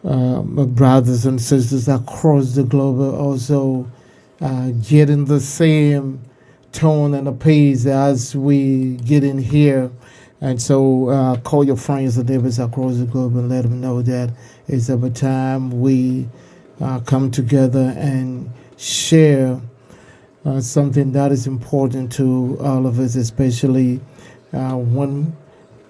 my brothers and sisters across the globe are also getting the same tone and the pace as we get in here. And so call your friends and neighbors across the globe and let them know that it's about time we come together and share something that is important to all of us, especially when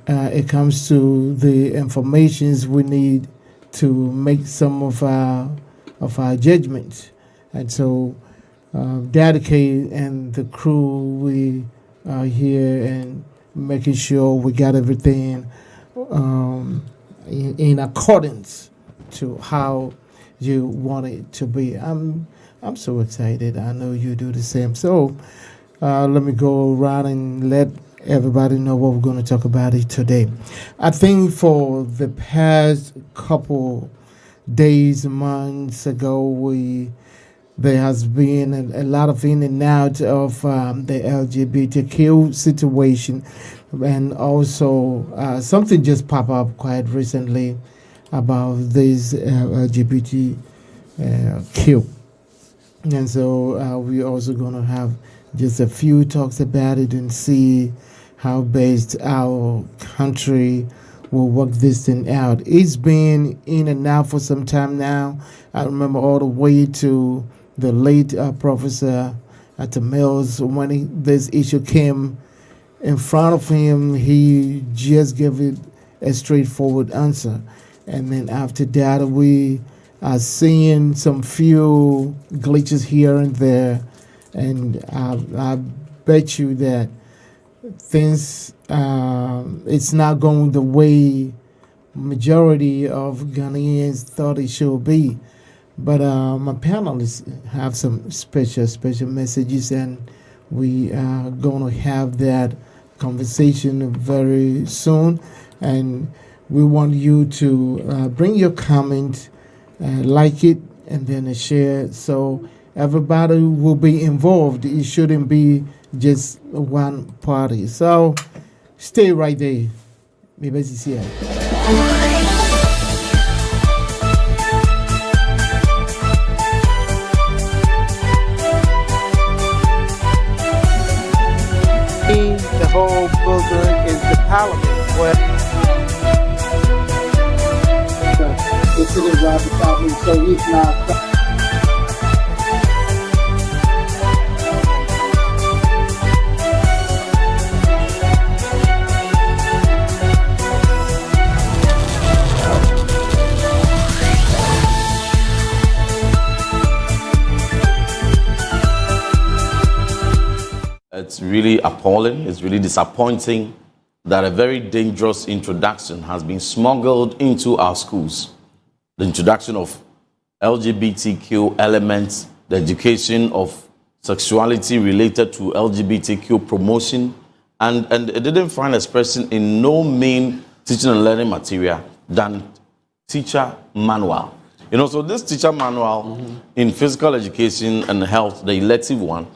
it comes to the informations we need to make some of our judgments. And so Dedicate and the crew, we are here and making sure we got everything in accordance to how you want it to be. I'm so excited. I know you do the same. So let me go around and let everybody know what we're going to talk about it today. I think for the past couple days, months ago, there has been a lot of in and out of the LGBTQ situation, and also something just popped up quite recently about this LGBTQ. And so we're also going to have just a few talks about it and see how best our country will work this thing out. It's been in and out for some time now. I remember all the way to the late Professor at the Mills. When this issue came in front of him, he just gave it a straightforward answer. And then after that, we are seeing some few glitches here and there. And I bet you that things, it's not going the way majority of Ghanaians thought it should be. But my panelists have some special messages, and we are going to have that conversation very soon. And we want you to bring your comment, like it, and then share, so everybody will be involved. It shouldn't be just one party. So stay right there. Maybe see it. The whole building is the parliament where it's in the Robert Falcon, so he's not. It's really appalling, it's really disappointing that a very dangerous introduction has been smuggled into our schools. The introduction of LGBTQ elements, the education of sexuality related to LGBTQ promotion, and it didn't find expression in no main teaching and learning material than teacher manual. You know, so this teacher manual in physical education and health, the elective one,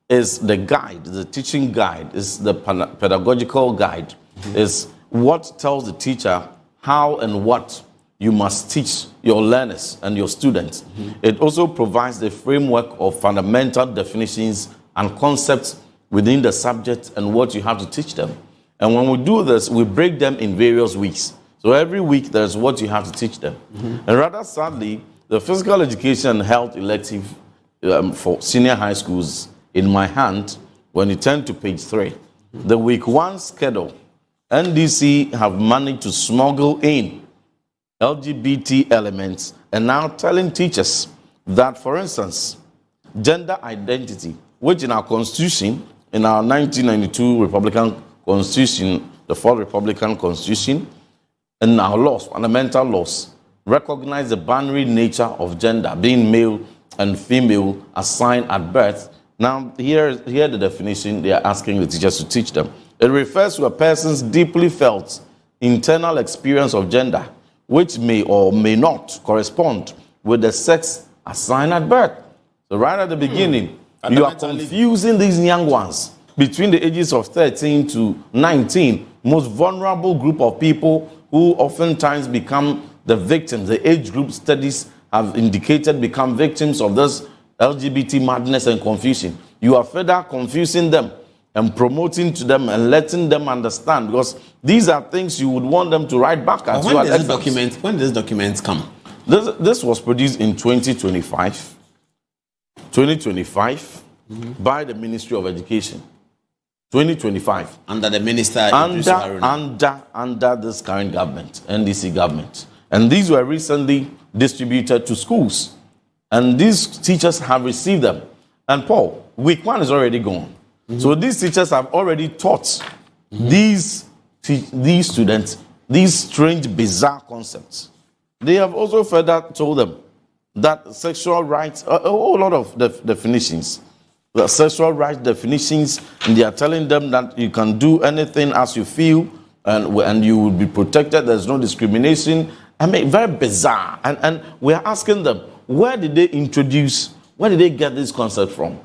is the guide, the teaching guide, is the pedagogical guide, is what tells the teacher how and what you must teach your learners and your students. It also provides the framework of fundamental definitions and concepts within the subject and what you have to teach them. And when we do this, we break them in various weeks. So every week there's what you have to teach them. And rather sadly, the physical education and health elective for senior high schools in my hand, when you turn to page 3, the week 1 schedule, NDC have managed to smuggle in LGBT elements and now telling teachers that, for instance, gender identity, which in our constitution, in our 1992 Republican Constitution, the 4th Republican Constitution, and our laws, fundamental laws, recognize the binary nature of gender, being male and female assigned at birth. Now, here the definition they are asking the teachers to teach them. It refers to a person's deeply felt internal experience of gender, which may or may not correspond with the sex assigned at birth. So right at the beginning, you are confusing these young ones between the ages of 13 to 19, most vulnerable group of people who oftentimes become the victims, the age group studies have indicated become victims of this LGBT madness and confusion. You are further confusing them and promoting to them and letting them understand, because these are things you would want them to write back at you. When does this document come? This was produced in 2025 by the Ministry of Education. 2025. Under the minister, under this current government, NDC government. And these were recently distributed to schools. And these teachers have received them. And Paul, week 1 is already gone. So these teachers have already taught these students these strange, bizarre concepts. They have also further told them that sexual rights, a whole lot of definitions, the sexual rights definitions, and they are telling them that you can do anything as you feel, and you will be protected. There's no discrimination. I mean, very bizarre. And we are asking them, where did they get this concept from?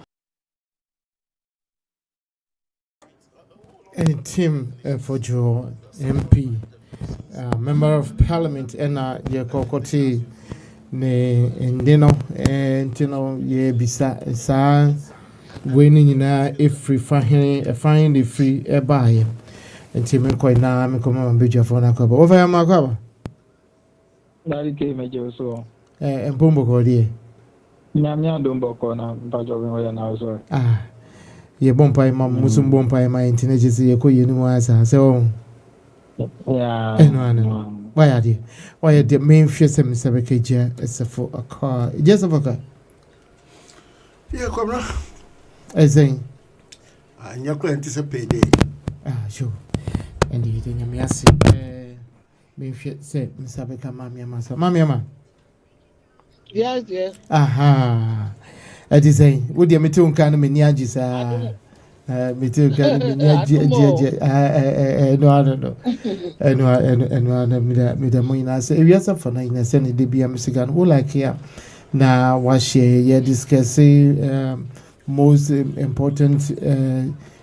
Ntim Fordjour, MP, Member of Parliament, and Yakokoti, Ndino, ye bisa sa winning na if free find the free buy. And Tim quite now, I'm coming on Bija for a couple over my cover. That came a joke so. And Bumbo Cordier. Yamia don't book on a budget of an hour. Ah. Ye bompai ma musum bompai ma internet si ye ko yenu asa so yeah why are the main face me sabe keje for a car just of a car yeah come na saying anya ko anticipate sure and you think me ase main face say me sabe ka mama ma yes aha I say, would you meet kind of miniages? Me too, kind of miniages. No, I don't know. And the moon, I say, yes, for 9 and send the BM Michigan, who like here. Now, was she discussing most important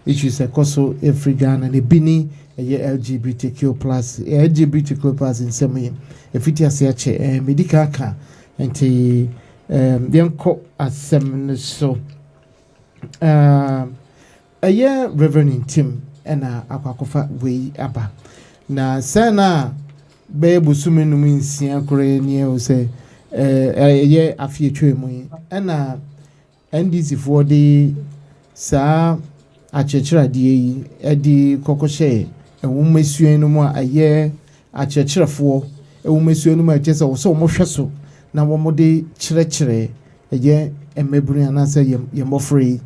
issues across Africa and the Bini, LGBTQ plus, LGBTQ plus in some way. If it is such a medical car and the Yanko asem so a year Reverend Ntim and akwakofa we aba na sana be busume no nsia kore ne o se ye afie twemu na NDC for the sa achechira de yi edi kokoshe ewumasuen no mu a ye achechirafo ewumasuen no mu a chese wo so mo hweso na womode chire eye emeburu anase ye mofree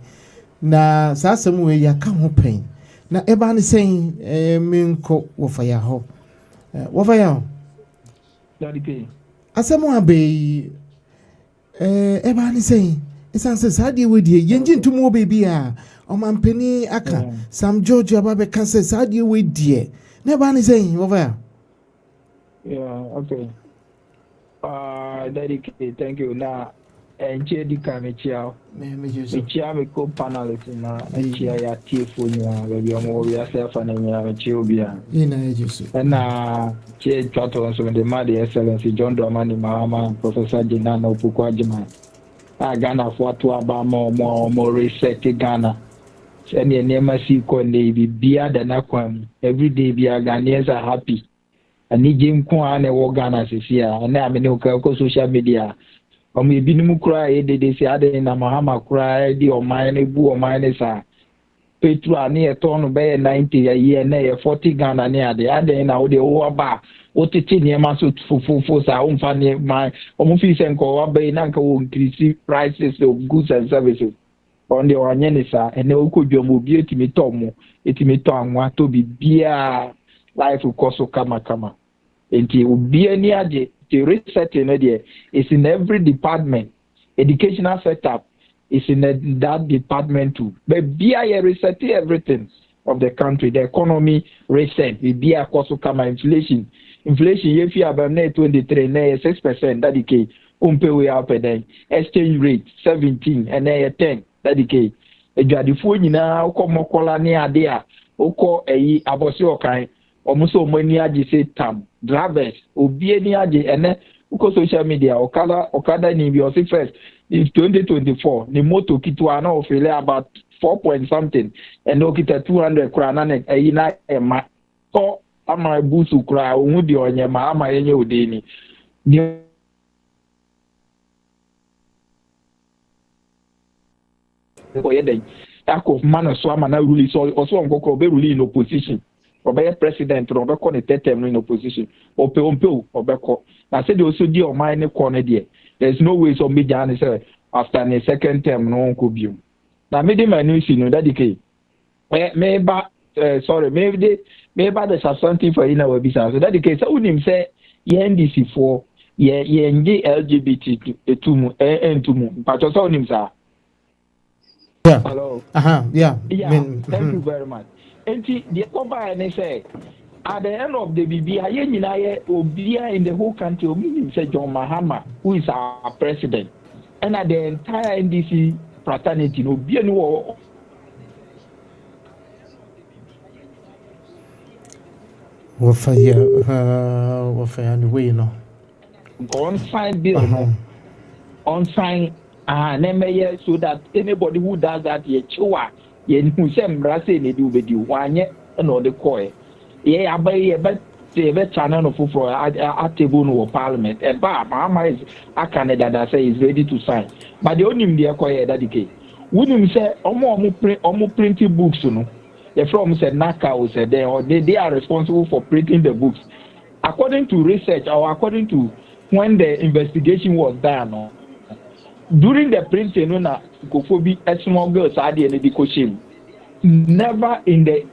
na sasem we ya ka ho pen na eba ne sen minko wo faya ho daddy pay asemu abe eba ne sen esanse sadie we die yenji ntumu wo bebi a omampeni aka Sam George ababe kanse sadie we die na eba ne sen wo faya okay dedicate, thank you. Now, and Jedi Kamichia, Michia, we co panelists in Chia, Tifunia, where you are more yourself and Chilbia. And now, Chia Chattons on the Madi Excellency, John Dramani Mahama, Professor Jinano Pukwajima. Ghana for to about more research Ghana. Send your name as you call Navy, beer than Aquam. Every day, be a Ghanaians are happy. Ani Jim Kwan and Ghana is here, and I mean, social media. Or maybe no cry, they say, I didn't Mahama cry, the or mine, boo or mine is a Petra near Ton Bay 90 a year, nay, 40 Ghana near the other now the Oba, what the tin masu for our own funny, my office and co Bay Nanka will increase prices of goods and services on the Oranyanisa, and no could you move to me Tomo, it me tongue want to be beer. Life will cost kama. And it will be any idea. The research is in every department. Educational setup is in that department too. But BIA research everything of the country, the economy research. We be a cost kama inflation. Inflation if you have a 23, 6%. That decay. We up a day. Exchange rate 17 and 10. That decay. A jadi phone now come colony idea. Oko a abosi okai. Almost so many say tam drivers obi ni age ene uko social media okada ni bi osi first in 2024 ni moto kitwa na ofele about 4 point something and okita 200 kura na eyi na ema so ama busu kura ohun di onye ma ama yenye odeni ni ko yeden ako man so ama na rule so also nkoko be rule in opposition obey president no be ko ne term in opposition ope obeko na say they also di o man ne ko ne de there's no way so media and say after the second term no ko biom na me de manu si no that decay me ba sorry maybe there's something for in our business so that decay so unim say NDC for ye nge LGBTQ mu entumu but so unim sa yeah hello yeah thank you very much. And the company and they say at the end of the BB, Obia in the whole country, Mr. John Mahama, who is our president, and at the entire NDC fraternity, no be no. What for anyway, no. On sign bill, on sign, so that anybody who does that, yen who say mbrase ne do be di wanye no de koy ye abaye be channel no for a table no parliament e ba mama is a Canada that say is ready to sign but the only dey koy that decay wunim say omo printing books no the from said naka o said they are responsible for printing the books according to research or according to when the investigation was done no during the printing na kofobi small girls are the education never in the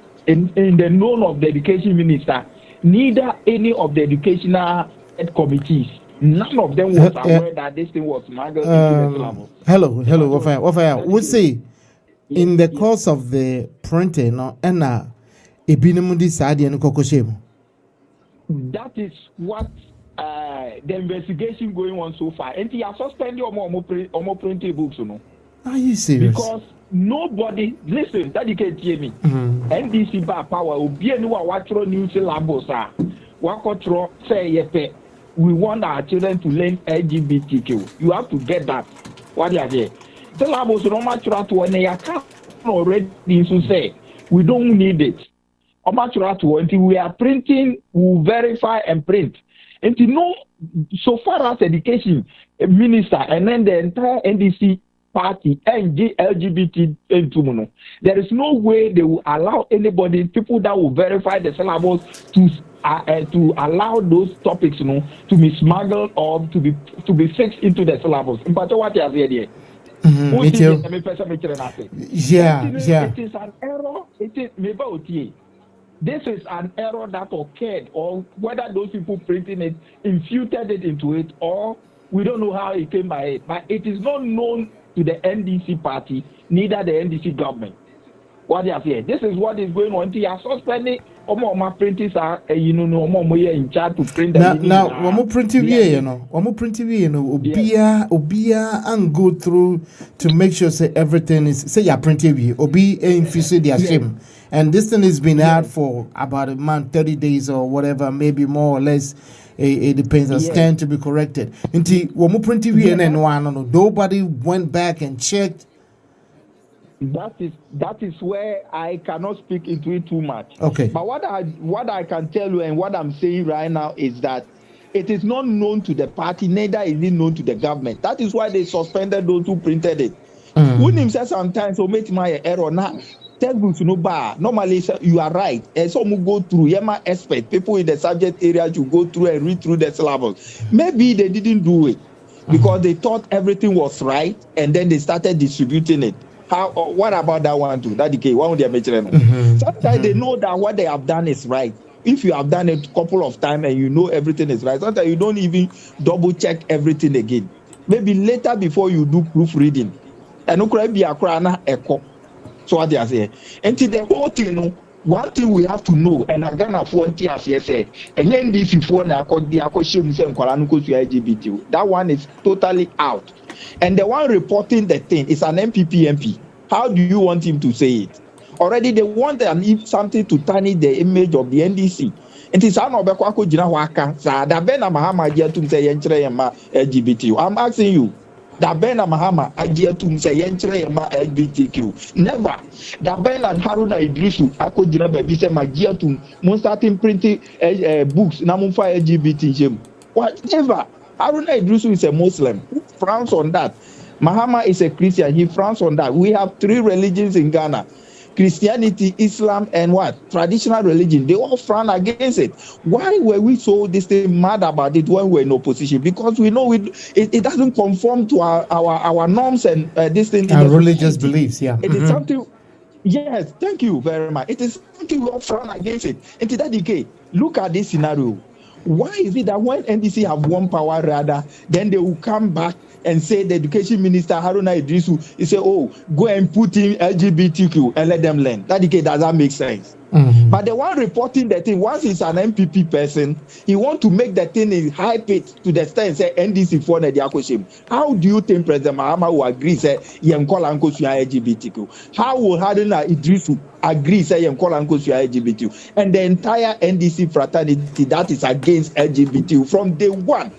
known of the education minister neither any of the educational committees none of them was aware that this thing was smuggled into the syllabus. Hello what we say in the course of the printing no ena ebinimudi saade no kokoshemu. That is what the investigation going on so far. And he has suspended almost printing books, you know. Are you serious? Because nobody listen. That you can hear me. NDC bar power. Obi anyone watch new syllabus. Wakotro say yepe. We want our children to learn LGBTQ. You have to get that. What you are there? Syllabus no matter what when they are already to say we don't need it. Until we are printing, we verify and print. And you know, so far as education minister and then the entire NDC party and LGBT, there is no way they will allow anybody, people that will verify the syllabus to allow those topics, to be smuggled or to be fixed into the syllabus. But what you have here? Yeah. It is an error. This is an error that occurred, or whether those people printing it imputed it into it, or we don't know how it came by it. But it is not known to the NDC party, neither the NDC government. What they are saying. This is what is going on. They are suspending Omo printers are in charge to print the now Omo printing Obia and go through to make sure say everything is say you're printing Obi infuse their shame. And this thing has been out for about a month, 30 days or whatever, maybe more or less. It depends on stand to be corrected. Until Omo printing nobody went back and checked. That is where I cannot speak into it too much. Okay. But what I can tell you and what I'm saying right now is that it is not known to the party, neither is it known to the government. That is why they suspended those who printed it. When him says sometimes so make my error now. Textbooks no bar. Normally you are right. And some will go through. Yema expert people in the subject area to go through and read through the syllabus. Maybe they didn't do it because they thought everything was right and then they started distributing it. What about that one too? That decay. One of their major. Sometimes they know that what they have done is right. If you have done it a couple of times and you know everything is right, sometimes you don't even double check everything again. Maybe later before you do proofreading. And no be a crana echo. So what they are saying. And to the whole thing, one thing we have to know, and I'm gonna point here, say, and then this before now, the LGBT. That one is totally out. And the one reporting the thing is an MPP MP. How do you want him to say it? Already they want something to tarnish the image of the NDC. It is an obekwa jina waka. Sa da ben na Mahama agye atum say yenkyere yema LGBTQ. I'm asking you. Da ben na Mahama agye atum say yenkyere yema LGBTQ. Never. Da ben na Haruna Idrisu akojina baby say magye atum mon starting printing books na mon fa LGBT jem. Whatever. Haruna Idrisu is a Muslim. Who frowns on that? Mahama is a Christian. He frowns on that. We have 3 religions in Ghana. Christianity, Islam, and what? Traditional religion. They all frown against it. Why were we so mad about it when we were in opposition? Because we know it doesn't conform to our norms and this thing. Our religious beliefs, yeah. It is something. Yes, thank you very much. It is something we all frown against it. And to that decay, look at this scenario. Why is it that when NDC have one power rather, then they will come back and say the education minister Haruna Idrisu, he say, oh, go and put in LGBTQ and let them learn. That doesn't make sense. Mm-hmm. But the one reporting the thing, once he's an MPP person, he want to make the thing in high pitch to the extent and say NDC for Nediakoshim. How do you think President Mahama will agree say Yenkola Nkosuya LGBTQ? How will Haruna Idrisu agree say Yenkola Nkosuya LGBTQ? And the entire NDC fraternity that is against LGBTQ from day one.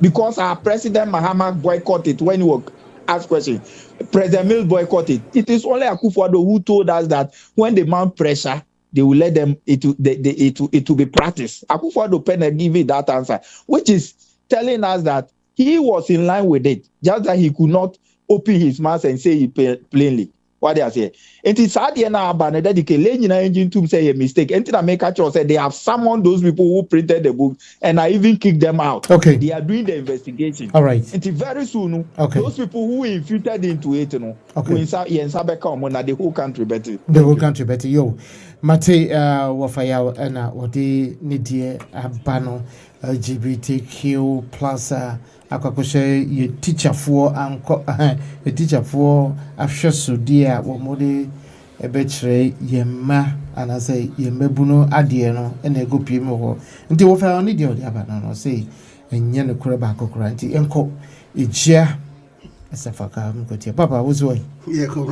Because our President Mahama boycotted when he was asked questions. President Mills boycotted. It is only Akufo-Addo who told us that when they mount pressure, they will let them, it will be practiced. Akufo-Addo Pene give it that answer, which is telling us that he was in line with it, just that he could not open his mouth and say it plainly. What they are saying. It is sad now, but the engine to say a mistake. And to make a say they have summoned those people who printed the book and I even kicked them out. Okay. They are doing the investigation. All right. Until very soon, okay. Those people who infiltrated into it, you know, okay. The whole country better. The whole country better. Yo, Mate Wafaya and what they need abano LGBTQ plus akwakwose ye teacher for anko a teacher for afshoso dia wo mode ebechre yemma ana say yemmebuno ade no na ego pie me ho nti wo fa oni dia odi abana no say enye ne kure ba kokora nti enko ejia asafaka mkotia papa wo so yeah ko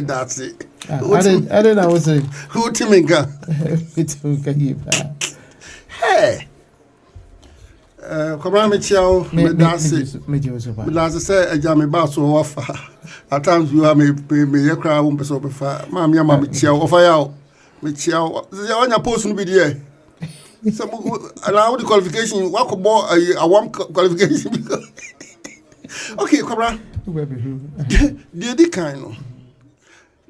that's it I don't know what say who timinga bitu kayipa hey Kobra me chiao me dance say eja me ba so offer at times you have me yakra wo peso be fa ma me ama me chiao offer ya me chiao onya post no be there some allow the qualification wa ko bo awam qualification because okay Kobra the kind no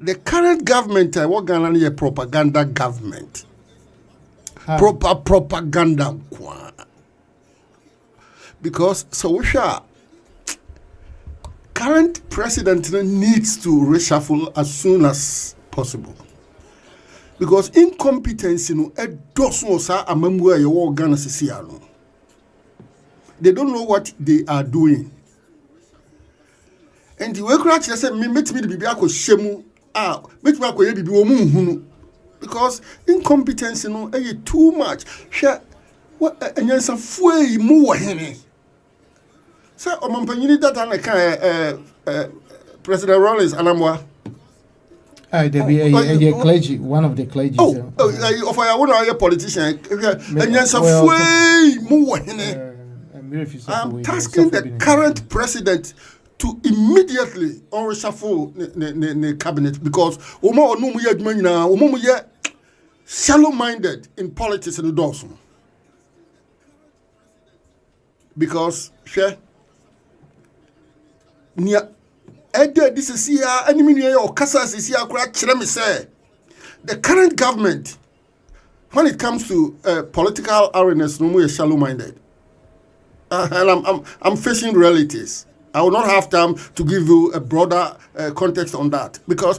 the current government what Ghana is a propaganda government proper propaganda because so we shall current president needs to reshuffle as soon as possible because incompetence does not Ghana they don't know what they are doing and the way crack say me meet me the bibi shemu meet me akoye bibi wo mu hunu because incompetence too much share what enyansa fuei mu wo hene. So, Omampanyini that and President Rollins Alamwa. There be a clergy, one of the clergy. Of a politician. And yes, I'm tasking the current president to immediately reshuffle the cabinet because shallow-minded in politics in the Dawson. Because, this is here, enemy or Casas is here, the current government, when it comes to political awareness, no more shallow-minded. And I'm facing realities. I will not have time to give you a broader context on that. Because,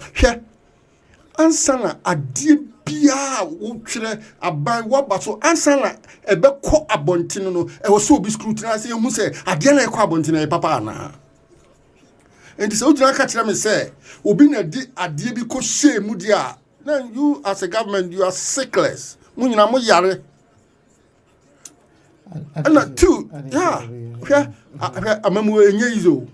ansana adibia uchre aban wabaso ansana ebe ko abontino no e was so be scrutinize hu say ade na e ko abontino e papa na and so ujina ka kire me say obi na di ade bi ko shame dia then you as a government you are sickless mu nyina mo yare and two amamu enye izo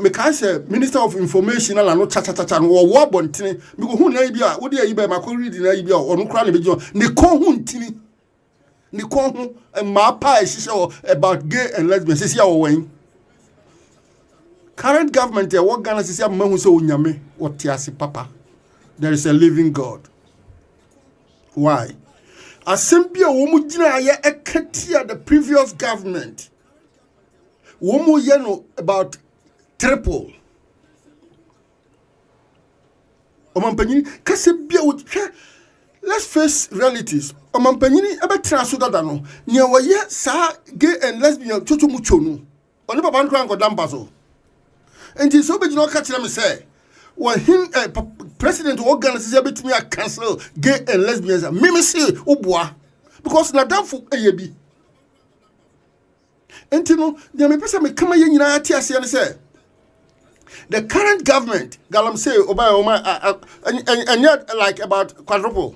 because Minister of Information and no cha no wo bontene me go hu na bia wo de ayi ba ma ko read na ayi bia onu kra na be jo ne ko hu ntini ni kon ho ma pa about gay and lesbian sisi a wo current government what Ghana sisi amma hu so onyame wotiase papa. There is a living God. Why? Asembia womu gina ye ekatia the previous government. Womu ye no about triple. Omampanyini kasebia wo let's face realities. Omampanyini ebe transuda dano. Nya waye sa gay and lesbian chocho mucho no. Oni papa nkran ko dambazo. Enti so be gina ka kire me say when him president organizes betimi a cancel gay and lesbians me say obua because na danfo eyebi. Enti no dia me pesa me kama ye nyina ati ase ne say the current government galam say and yet like about quadruple.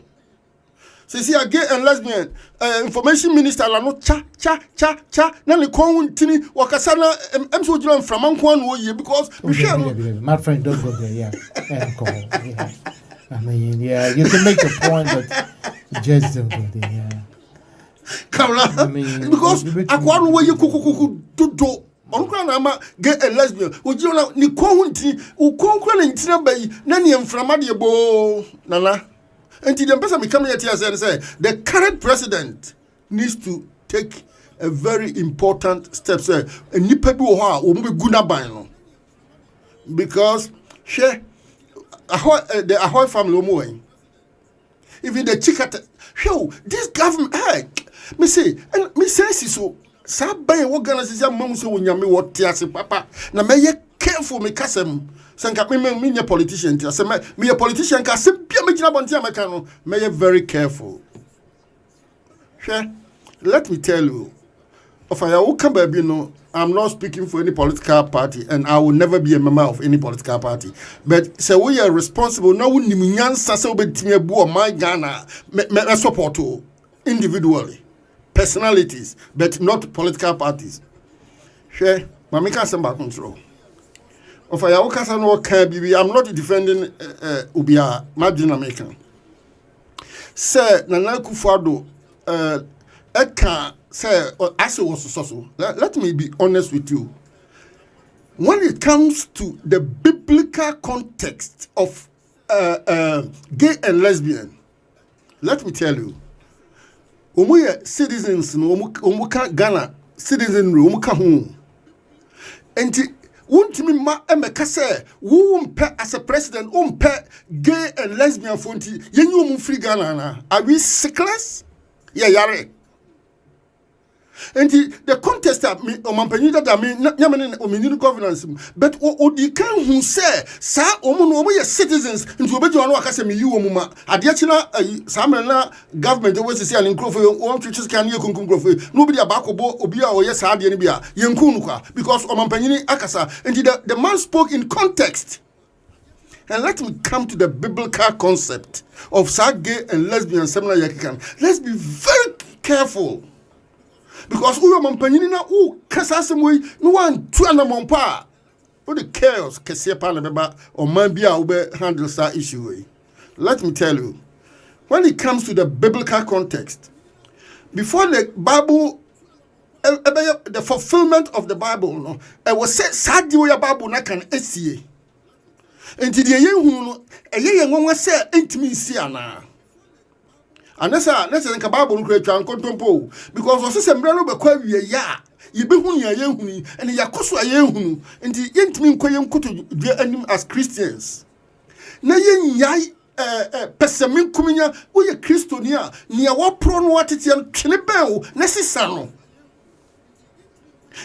So see a gay and lesbian information minister la no cha na le kon ntini wakasana emso jula from anko no ye because we share my friend don't go there yeah. I mean yeah you can make a point but just don't go there yeah. Come on I mean, because akwa no ye kukukuku dodo onkra na ma gay and lesbian ojuna ni kon ntini u kon kwa na ntina bayi na ne mframa de bo nana. And the person becoming here and say the current president needs to take a very important step. Say, and you people who be good because the Ahoy family even the chicken. Show this government. Hey, me say so. Sabay what Ghana is a mom so when you me what tiasi papa. Na me ye careful me kasem. Sanka me a politician. I say me a politician. Ka se bia me jina bonti ameka no. Me ye very careful. Let me tell you. If I will come baby no, I'm not speaking for any political party, and I will never be a member of any political party. But say we are responsible. Now we ni nyansa se obetimi abu my Ghana me support individually. Personalities, but not political parties. Share, Mamika Samba control. Of I I'm not defending Ubia, Margin American. Sir, Nana Kufado, Eka, sir, as it was so. Let me be honest with you. When it comes to the biblical context of gay and lesbian, let me tell you. Citizens no omuka Ghana citizen omuka hu enti wontimi ma emeka say wo mpe as a president mpe gay and lesbian fonti yenyu omu free Ghana na are we sickless yare enti the contest me omampani that me nyamene omini governance but odi kan hu say sa omu no omu ye citizens nti obeji wanu akase me yi omu ma ade akina sa na government we say an incrofo won twitches kan ye kunkum crofo nobody abakobo obi a oye sa ade ne bia yenkunu kwa because omampani akasa enti the man spoke in context. And let me come to the biblical concept of gay and lesbian similar yakikan. Let's be very careful. Because uyo mampanyini na kasase mwe no one two na mompa the chaos kese pa na beba o man bia ube handle that issue. Let me tell you, when it comes to the biblical context, before the Bible the fulfillment of the Bible no it was said sadi we Bible na kan esie enti de yehu no eye nwanwa se entimi nsi ana. And that's a Bible creator and contempo because was a sembrano bequa ya ye be hun ya yehuni and yakoso ayehunu and the yentmin koyem kutu anim as Christians. Na yen yai pesamin kuminya we ye Christonia near what pro what it yan kilebel necessano.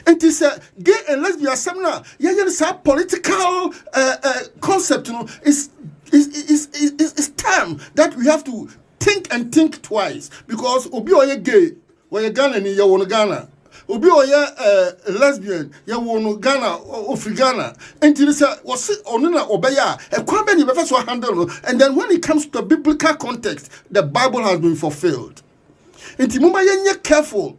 And this gay and lesbian semina yes political concept is term that we have to think twice because obi oye gay we Ghana ni ya wono Ghana obi oye lesbian ya wono Ghana ofri Ghana enti say was onu na obeya e kwa be ni be so handle and then when it comes to the biblical context the Bible has been fulfilled enti mumba yenye careful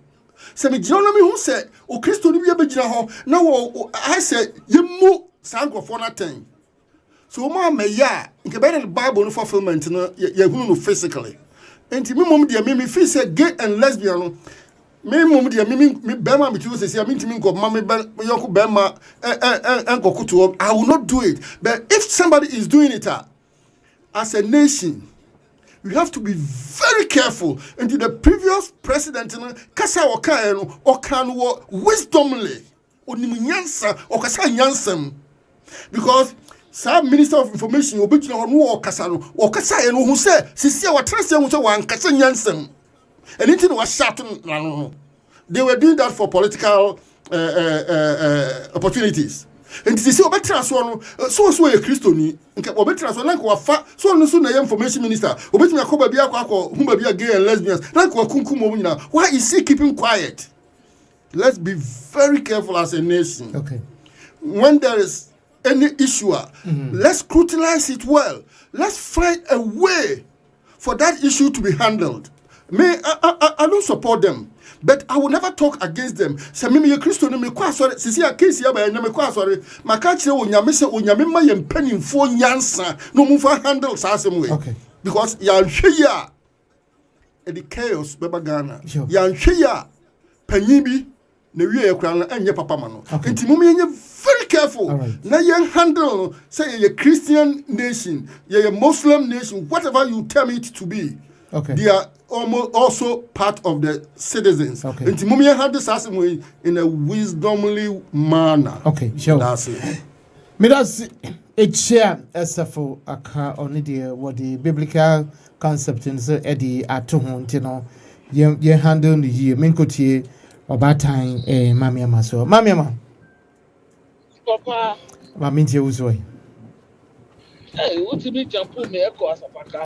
say me gina no me hu say o Kristo ni bia be gina ho na wo I say yemu sankrofo na ten. So ma me ya nke be the Bible no fulfillment no ye hu no physically enti me mom dia me feel say gay and lesbian no me mom dia me bema me tu say me ntimi nko ma me yonko bema enkokuto I will not do it. But if somebody is doing it as a nation, we have to be very careful. And the previous president, kasa okan wo wisdomly, onim nyansa, okasa nyansam, because some Minister of Information obi tuna no okasa no, okasa ye no hu say sisi wa trase hu say wan kasa nyansam. Anything was shouting, they were doing that for political opportunities. And this is about transfer. So a Christian, okay, transfer like wafa. So na information minister. Obet me akoba bia akwa humba bia gay and lesbians. Like wa kunkum. Why is he keeping quiet? Let's be very careful as a nation. Okay. When there is any issue, let's scrutinize it well. Let's find a way for that issue to be handled. I don't support them, but I will never talk against them. Say me ye Christian me kwa sorry. Sisi a case ya ba na me kwa sorry. Maka kire onyame se onyame ma ye mpanimfo nyansa no mu fa handle sa asem we. Okay. Because ya hwe ya e the chaos beba Ghana. Ya hwe ya panyi bi na wie ye kra na enye papa ma no. Enti mum ye very careful. Right. Na ye handle say ye Christian nation, ye Muslim nation, whatever you tell it to be. Okay. They are also part of the citizens. Okay. And Timumia had this assembly in a wisdomly manner. Okay, sure. That's it. Me that's it share SFO aka on what the biblical concept in so Eddie at home, you know. Ye handle the year, Minkotie about time Mammy Maso. Mammy Ma. Papa. Mammy Usway. Hey, what's the big jump me echo as a packer?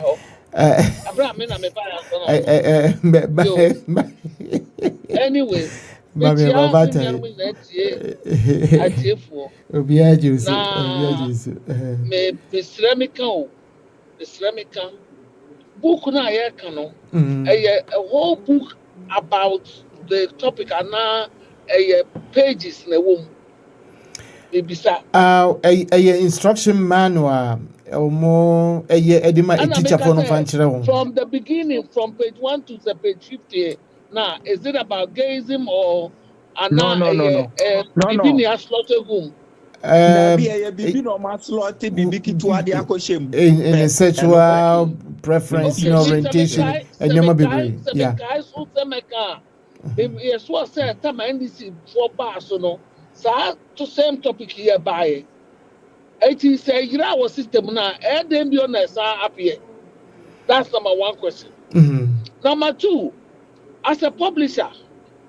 Anyway, Mammy Babata. Obia Juice. Me Ceramica book na ye kano. A whole book about the topic and now pages in the womb. Maybe sir. A instruction manual. Or edima teacher for no from the beginning, from page 1 to the page 50. Now, is it about gayism or No. in a sexual preference, okay, orientation, and your baby. Yeah. Yes, what said time NDC for bars, no. So, to same topic here by. It is a our system now, and then be honest, appear. That's number one question. Number two, as a publisher,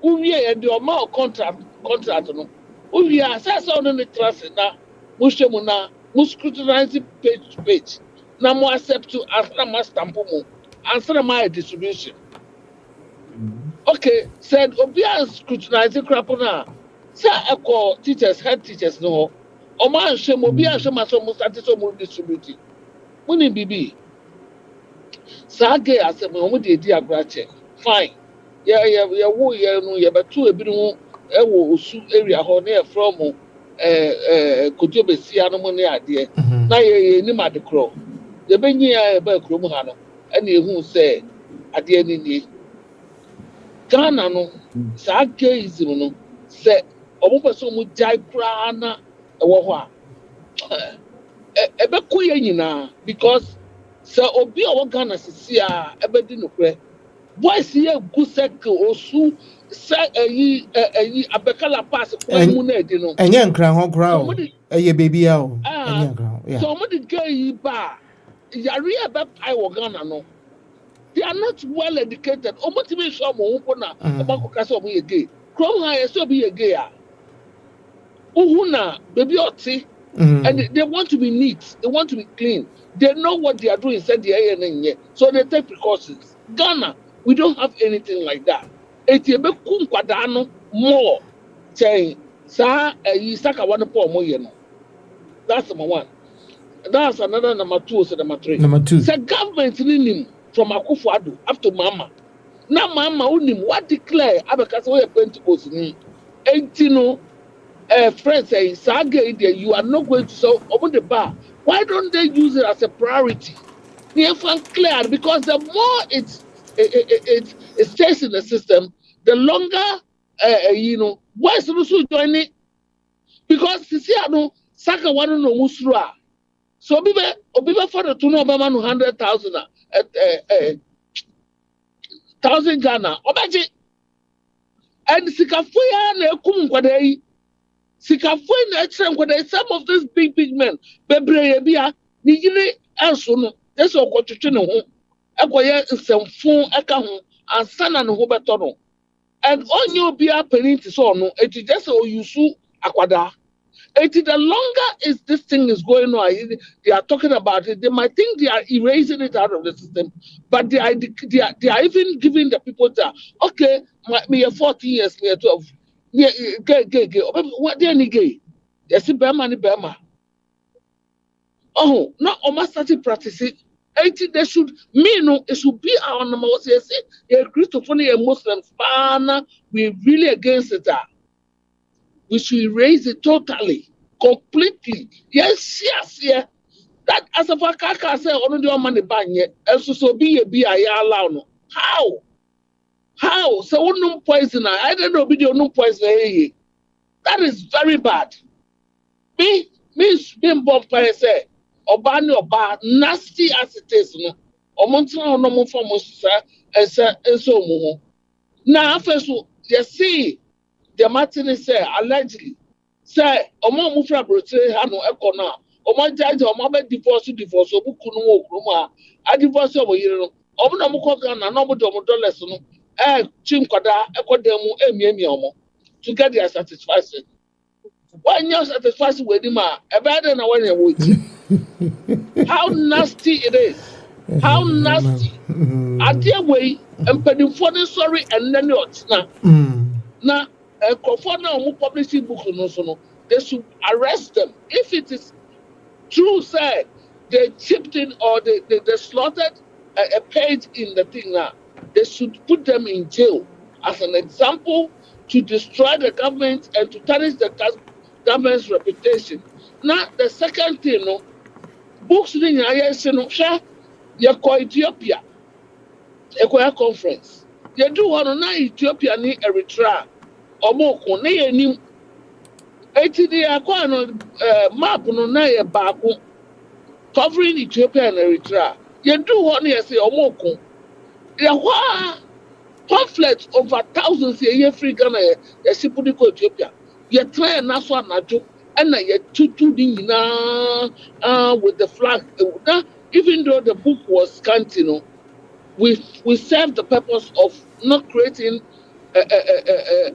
we are and your more contract, no. We are assessed on the trust now, Mushemuna, scrutinizing page to page. Now, more accept to answer my stampumo, answer my distribution. Okay, said Obia scrutinizing crapona. Say, I call teachers, head teachers, no. Oman shame obi ashema so mo start so mo distribute. Muni bibi. Sage asem omo de di agrache. Fine. Yeah wo ye no ye betu ebi no e wo osu area ho na e from kojobesia no mo ne ade. Na ye ni madekro. Ye benyi ya ba kro mu ha no. E na ehu se ade ni. Ghana no sage izim no se omo person mo jai kra na because so obi o Ghana sisi a ebedi nokre boys here good circle osu say abekala pass kwa mu na edi no enye nkran ho kra o eye baby a o enye nkran yeah so mo the gay ba yare e be pai wo Ghana no they are not well educated o mo ti be show mo ho na o ba ko kase o mo ye gay krom ha ye so be ye gay a Uhuna, baby oti, and they want to be neat, they want to be clean. They know what they are doing, said the ANN, so they take precautions. Ghana, we don't have anything like that. Etiebe kum kwadano more saying, sa yisaka one po mo yeno. That's number one. That's another number two, so number three. Number two. The government nim from Akufo-Addo up to Mama. Now Mama unim what declare abakase we Pentecost ni. Entino friends say, Sage, you are not going to sell over the bar. Why don't they use it as a priority? Clear because the more it's it stays in the system, the longer why is also joining? Because you see, I know Saka one no musra. So obibe for the tuno obama no 100,000 thousand Ghana. Obaji and Sikafuya na ekum kwadai. Sikafuya na etrem kwadai. Some of these big men bebreye bia ni yire anso no. That's what twetwe ne ho. Ekoye nsemfun eka ho ansana ne ho beto no. And onyo bia penity so no, it is just oyusu akwada. The longer is this thing is going on, they are talking about it. They might think they are erasing it out of the system, but they are even giving the people that okay, me 14 years, me 12, gay. What they any gay? They see Burma. Oh, not almost started practicing. They should it should be our number. Say, Christopher, a Muslim, we really against it. We should erase it totally, completely. Yes. That as a fakaka say, only the money banye, and so be a allow. How? So no poison. I don't know video no poison. That is very bad. Me being born by say, Obani oba nasty as it is, no. Omontina no more from us, and so more. Now, first, you see. The Martin say allegedly say omo mufra brotre ha no ekona omo judge omo be divorce obuku no okroma a divorce omo yire no omo na mukọ Ghana na omo dollars no chim kwada ekodemu emiemi omo to get their satisfaction. When you satisfaction with him e be dey na when you wait. How nasty it is. How nasty. Adia way empadifo ne sorry and then na for now, publishing books, they should arrest them. If it is true, say they chipped in or they slaughtered a page in the thing now, they should put them in jail as an example to destroy the government and to tarnish the government's reputation. Now, the second thing, books in Ethiopia, a conference. You do one now Ethiopia ni Eritrea. Omoko na yenim etidi akwa no map no na ye baako covering Ethiopia and Eritrea. You do one ye say omoko there were pamphlets over thousands a year free Ghana ye sipudi ko Ethiopia. You try na so anajo and na ye tutu di na with the flag. Even though the book was scanty, we served the purpose of not creating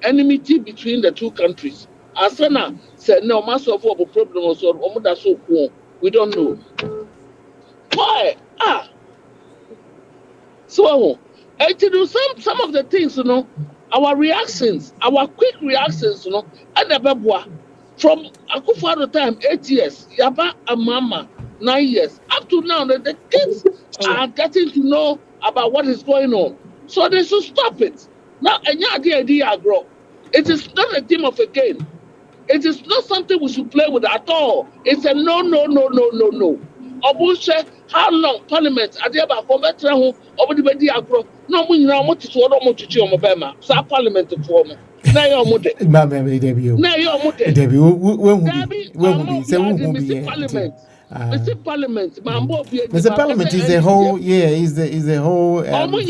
enmity between the two countries. Asana said no master of a problem or so cool. We don't know. Why? So to do some of the things, our reactions, our quick reactions, and the from Akufo time 8 years, Yaba and Mama 9 years. Up to now, the kids are getting to know about what is going on. So they should stop it. Now, it is not a game of a game. It is not something we should play with at all. It's a no. Obushe, how long Parliament? Adiaba for better home. Obudi agro. No, we know what is what almost to Bema. So Parliament for me. Now you're muted. Now you're muted. Debbie, Parliament. Mr. Parliament, Mr. Parliament is a whole, is the whole entity.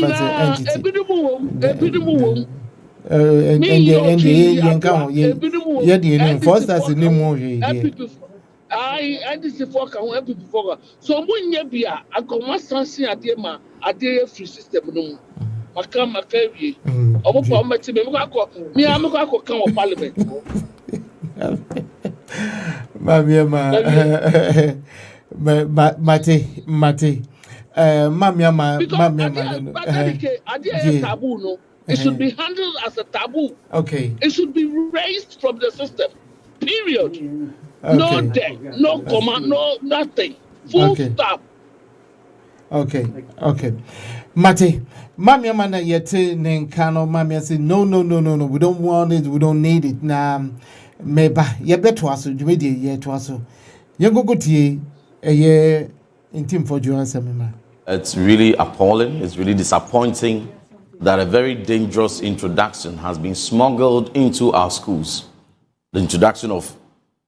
So when you be a commercial idea, a day free system. Makama carry. Me, I'm going to come Parliament. Mate. Taboo, no. It should be handled as a taboo. Okay. It should be raised from the system. Period. Okay. No debt, no command, no nothing. Full stop. Okay. Mate, Mamia mana yete nenkano Mamia say no. We don't want it. We don't need it. Nah, meba ye beto aso jumedi ye to aso. Ye go tie ye Ntim Fordjour semema. It's really appalling, it's really disappointing that a very dangerous introduction has been smuggled into our schools. The introduction of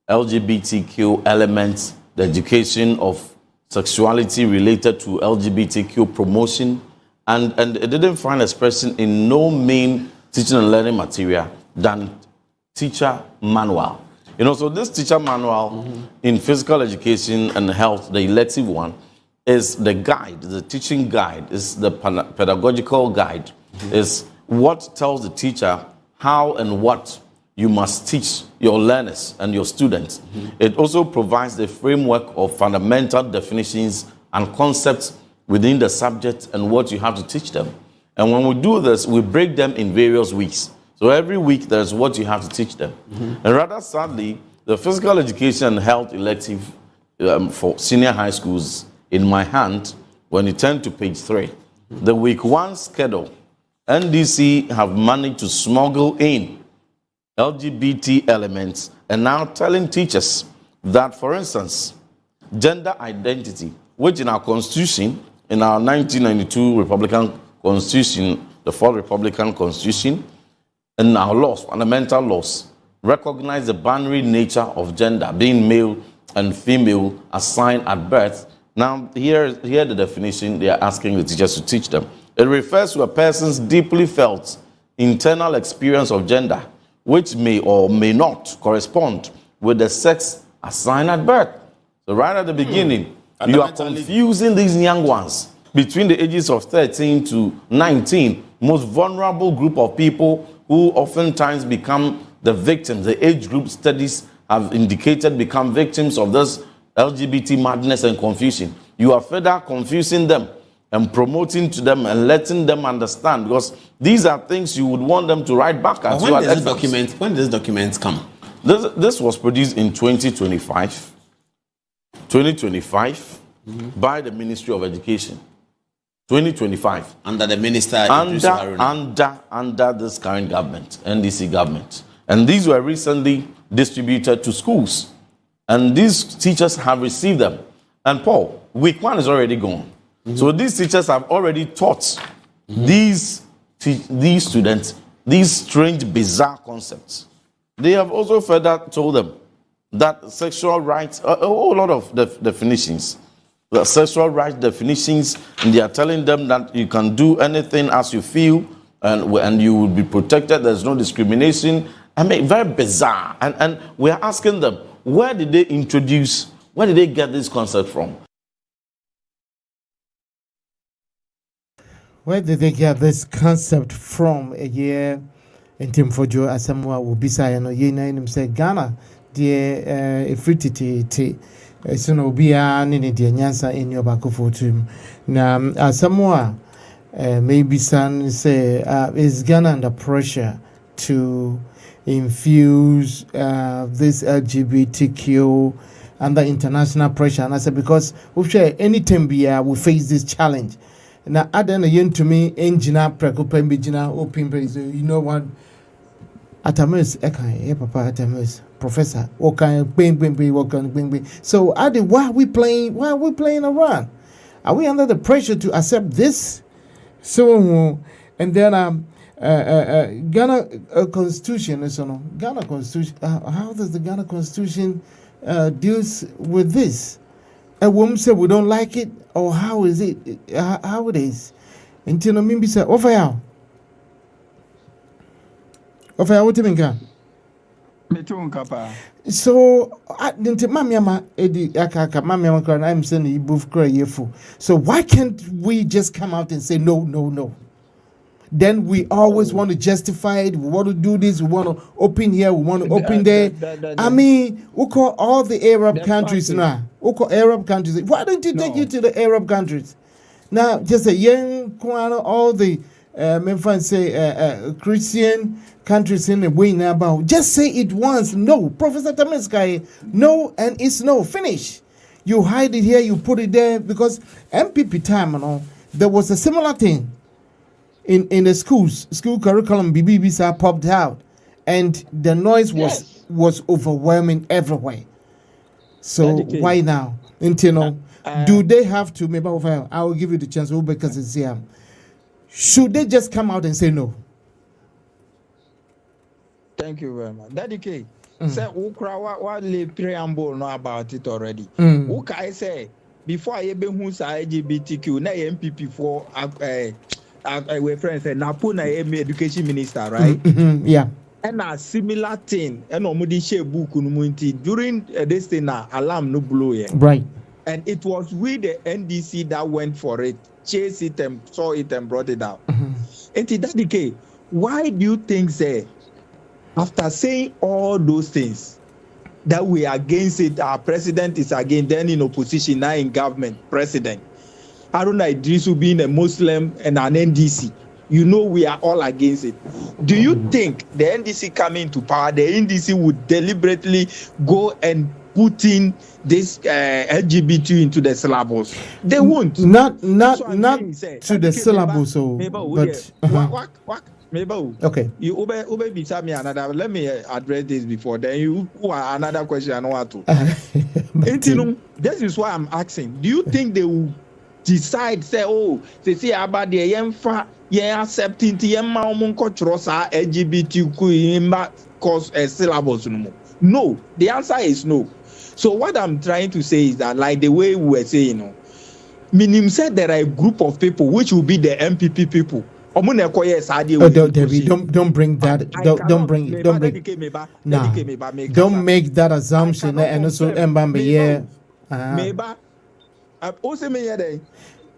LGBTQ elements, the education of sexuality related to LGBTQ promotion, and it didn't find expression in no main teaching and learning material than teacher manual. So this teacher manual in physical education and health, the elective one, is the guide, the teaching guide, is the pedagogical guide, is what tells the teacher how and what you must teach your learners and your students. It also provides the framework of fundamental definitions and concepts within the subject and what you have to teach them. And when we do this, we break them in various weeks. So every week there's what you have to teach them. And rather sadly, the physical education and health elective for senior high schools in my hand, when you turn to page 3, the week 1 schedule, NDC have managed to smuggle in LGBT elements and now telling teachers that, for instance, gender identity, which in our constitution, in our 1992 Republican Constitution, the 4th Republican Constitution, and our laws, fundamental laws, recognize the binary nature of gender, being male and female assigned at birth. Now, here the definition they are asking the teachers to teach them. It refers to a person's deeply felt internal experience of gender, which may or may not correspond with the sex assigned at birth. So right at the beginning, you are confusing these young ones between the ages of 13 to 19, most vulnerable group of people who oftentimes become the victims. The age group studies have indicated become victims of this LGBT madness and confusion. You are further confusing them and promoting to them and letting them understand, because these are things you would want them to write back at you. When does this document come? This was produced in 2025 by the Ministry of Education. 2025. Under the minister, under this current government, NDC government. And these were recently distributed to schools. And these teachers have received them. And Paul, week 1 is already gone. So these teachers have already taught these students these strange, bizarre concepts. They have also further told them that sexual rights, a whole lot of definitions, the sexual rights definitions, and they are telling them that you can do anything as you feel, and you will be protected. There's no discrimination. I mean, very bizarre. And we are asking them, where did they get this concept from? Where did they get this concept from? A year Ntim Fordjour asamwa will be saying, ye name say Ghana, dear ifrititi, soon will be an in the Nyansa in your back of fortune. Now, asamwa, maybe son say, is Ghana under pressure to infuse this LGBTQ under international pressure? And I said, because we share anytime we face this challenge. Now, add an yen to me, engineer, precopembigina, open praise. You know what? Atamus, papa, Atamus, professor, what kind of bing. So, Adi, why are we playing around? Are we under the pressure to accept this? So, and then, Ghana Constitution, Ghana Constitution, how does the Ghana Constitution deals with this? A woman said we don't like it, or how is it? How it is? Until Mimbi said, Ofaya, what do you mean? So I didn't Mamma Eddie Akaka, Mamma, I'm saying you both cry yearful. So why can't we just come out and say no? Then we always want to justify it. We want to do this. We want to open here. We want to open there. I mean, we call all the Arab countries now. We call Arab countries. Why don't you take it to the Arab countries? Now, just a young, all the Christian countries in the way now about. Just say it once. No, Professor Tameskai. No, and it's no. Finish. You hide it here. You put it there because MPP time, there was a similar thing. In the school curriculum, BBBs popped out, and the noise was overwhelming everywhere. So why now? do they have to, maybe I will give you the chance because it's here. Should they just come out and say no? Thank you very much. Daddy K, say what lay preamble know about it already. I say before I be who's LGBTQ, na MPP for our friends say Napuna education minister, right? Yeah. And a similar thing, and omudi share book during this thing alarm no blow here. Right. And it was with the NDC that went for it, chased it and saw it and brought it out. And Daddy K, why do you think say after saying all those things that we are against it, our president is against, then in opposition, now in government, president, Haruna Idrisu being a Muslim and an NDC, you know we are all against it. Do you think the NDC coming into power, the NDC would deliberately go and put in this LGBT into the syllabus? They won't. Not to the syllabus, but okay. You obey me another. Let me address this before. Then you another question I want to. This is why I'm asking. Do you think they will decide say they say about the accepting the LGBTQ cause a syllabus no more? No. The answer is no. So what I'm trying to say is that, like the way we were saying, Minim said there are a group of people which will be the MPP people. Don't bring that. Don't bring. Nah. Don't make that assumption. And also,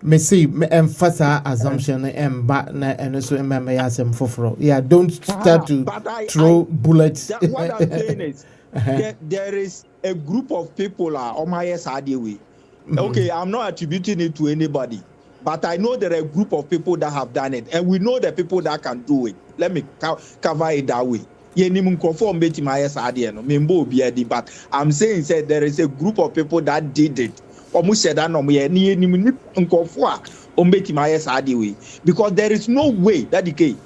me see emphasize assumption and also yeah, don't start to throw bullets. What I'm saying is there is a group of people on my side way. Okay, I'm not attributing it to anybody. But I know there are a group of people that have done it, and we know the people that can do it. Let me cover it that way. But I'm saying there is a group of people that did it. Because there is no way that the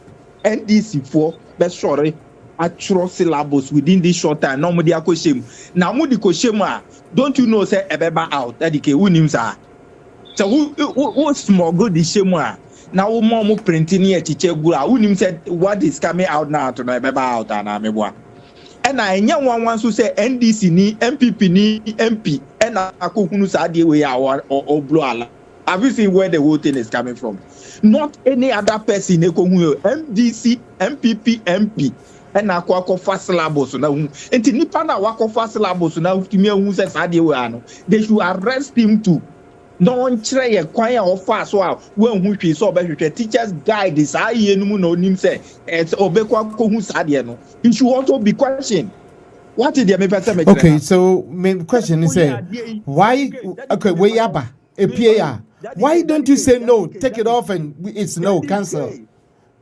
NDC for best sorry actual syllabus within this short time. No media question. Now, don't you know say ebeba out that the unim sa. So who smuggle the shame? Now more printing here teacher gula. Unim said what is coming out now to ebeba out and amebwa. And I know one wants to say NDC ni MPP ni MP and akukunu sa di way or blow ala. Have you seen where the whole thing is coming from? Not any other person. MDC, MPP, MP. And ako fast syllabus na enti nipa na wako fast syllabus na utimi hu se sade we ano they should arrest him too. No one try a kwanya of fast so when hu hwe so obehwehwe teachers guide is aye no mu na onim say et obekwa ko hu sade no he should also be questioned. What did me person make? Okay, so main question is why okay we yaba APA why don't you say no, take it off and it's no cancel?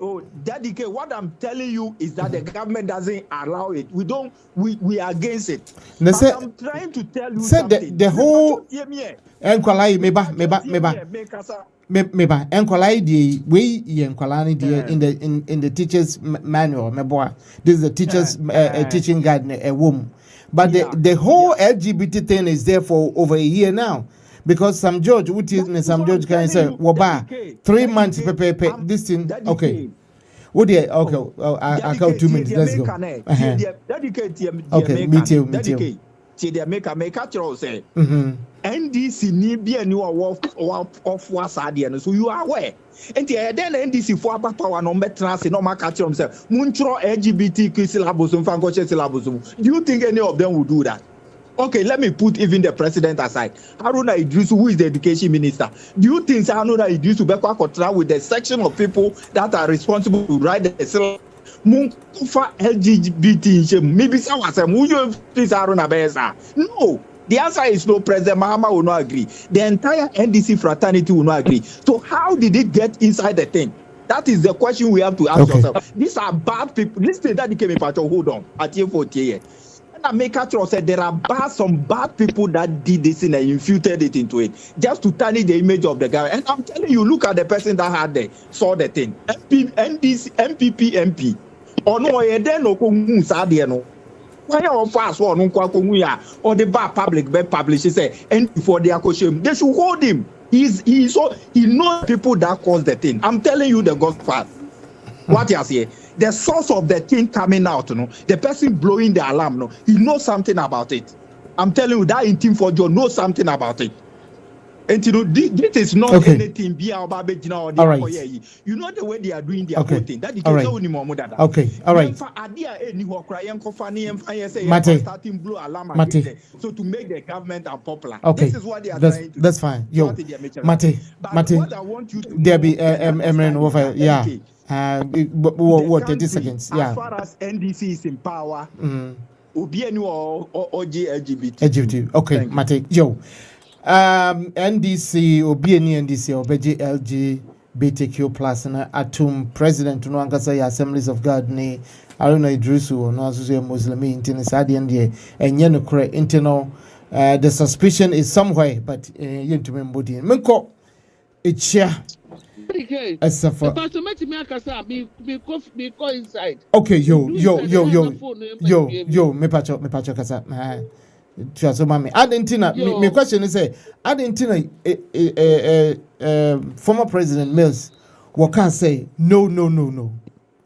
Oh, Daddy K, what I'm telling you is that the government doesn't allow it. We are against it. But I'm trying to tell you something. The whole enqualai meba enqualai the way enqualani in the teacher's manual meboa. This is the teacher's teaching guide a woman. But the whole LGBT thing is there for over a year now. Because some judge, some judge can say, "Waba, 3 months, this thing." Okay, okay, I count 2 minutes. Let's go. Okay, me too. NDC need be a new of Wasadian, so you are aware. And then NDC for power no better no market himself. Muntro LGBTQ syllabus and Fancoche syllabus. Do you think any of them will do that? Okay, let me put even the president aside. Haruna Idrisu, who is the education minister, do you think Haruna Idrisu will contract with the section of people that are responsible to write the syllabus? Munkufa LGBT, maybe someone said, no. The answer is no. President Mahama will not agree. The entire NDC fraternity will not agree. So how did it get inside the thing? That is the question we have to ask ourselves. These are bad people. Listen, that became a part of hold on at year 40. And make sure said there are some bad people that did this and infiltrated it into it just to tarnish the image of the guy. And I'm telling you, look at the person that had saw the thing. NDC, MPP, MP. Or no, then no. Why are fast one or the bar public be publish say and for their costume? They should hold him. He knows people that cause the thing. I'm telling you the gospel. What you say? The source of the thing coming out, the person blowing the alarm, he knows something about it. I'm telling you that Ntim Fordjour knows something about it. And this is not anything. All right. You know the way they are doing their whole thing. That is right. Okay. All right. Mate. So to make the government unpopular. Okay. This is what they are trying to do. That's fine. Yo, Mate. What I want you to there be yeah. What 30 seconds? Yeah. As far as NDC is in power, Obienu or LGBT. Okay, Mate. Yo. NDC Obienu NDC Obeji LGBTQ plus na atum president no ankasa ya Assemblies of God ni Aruna Idrisu no aso Muslim intini sade ende enye no kore intino the suspicion is somewhere but yentumi mbodi menko echia Esafa. Okay, yo, me pacho kasa. So mami, Adentina, my question is Adentina former President Mills what can say no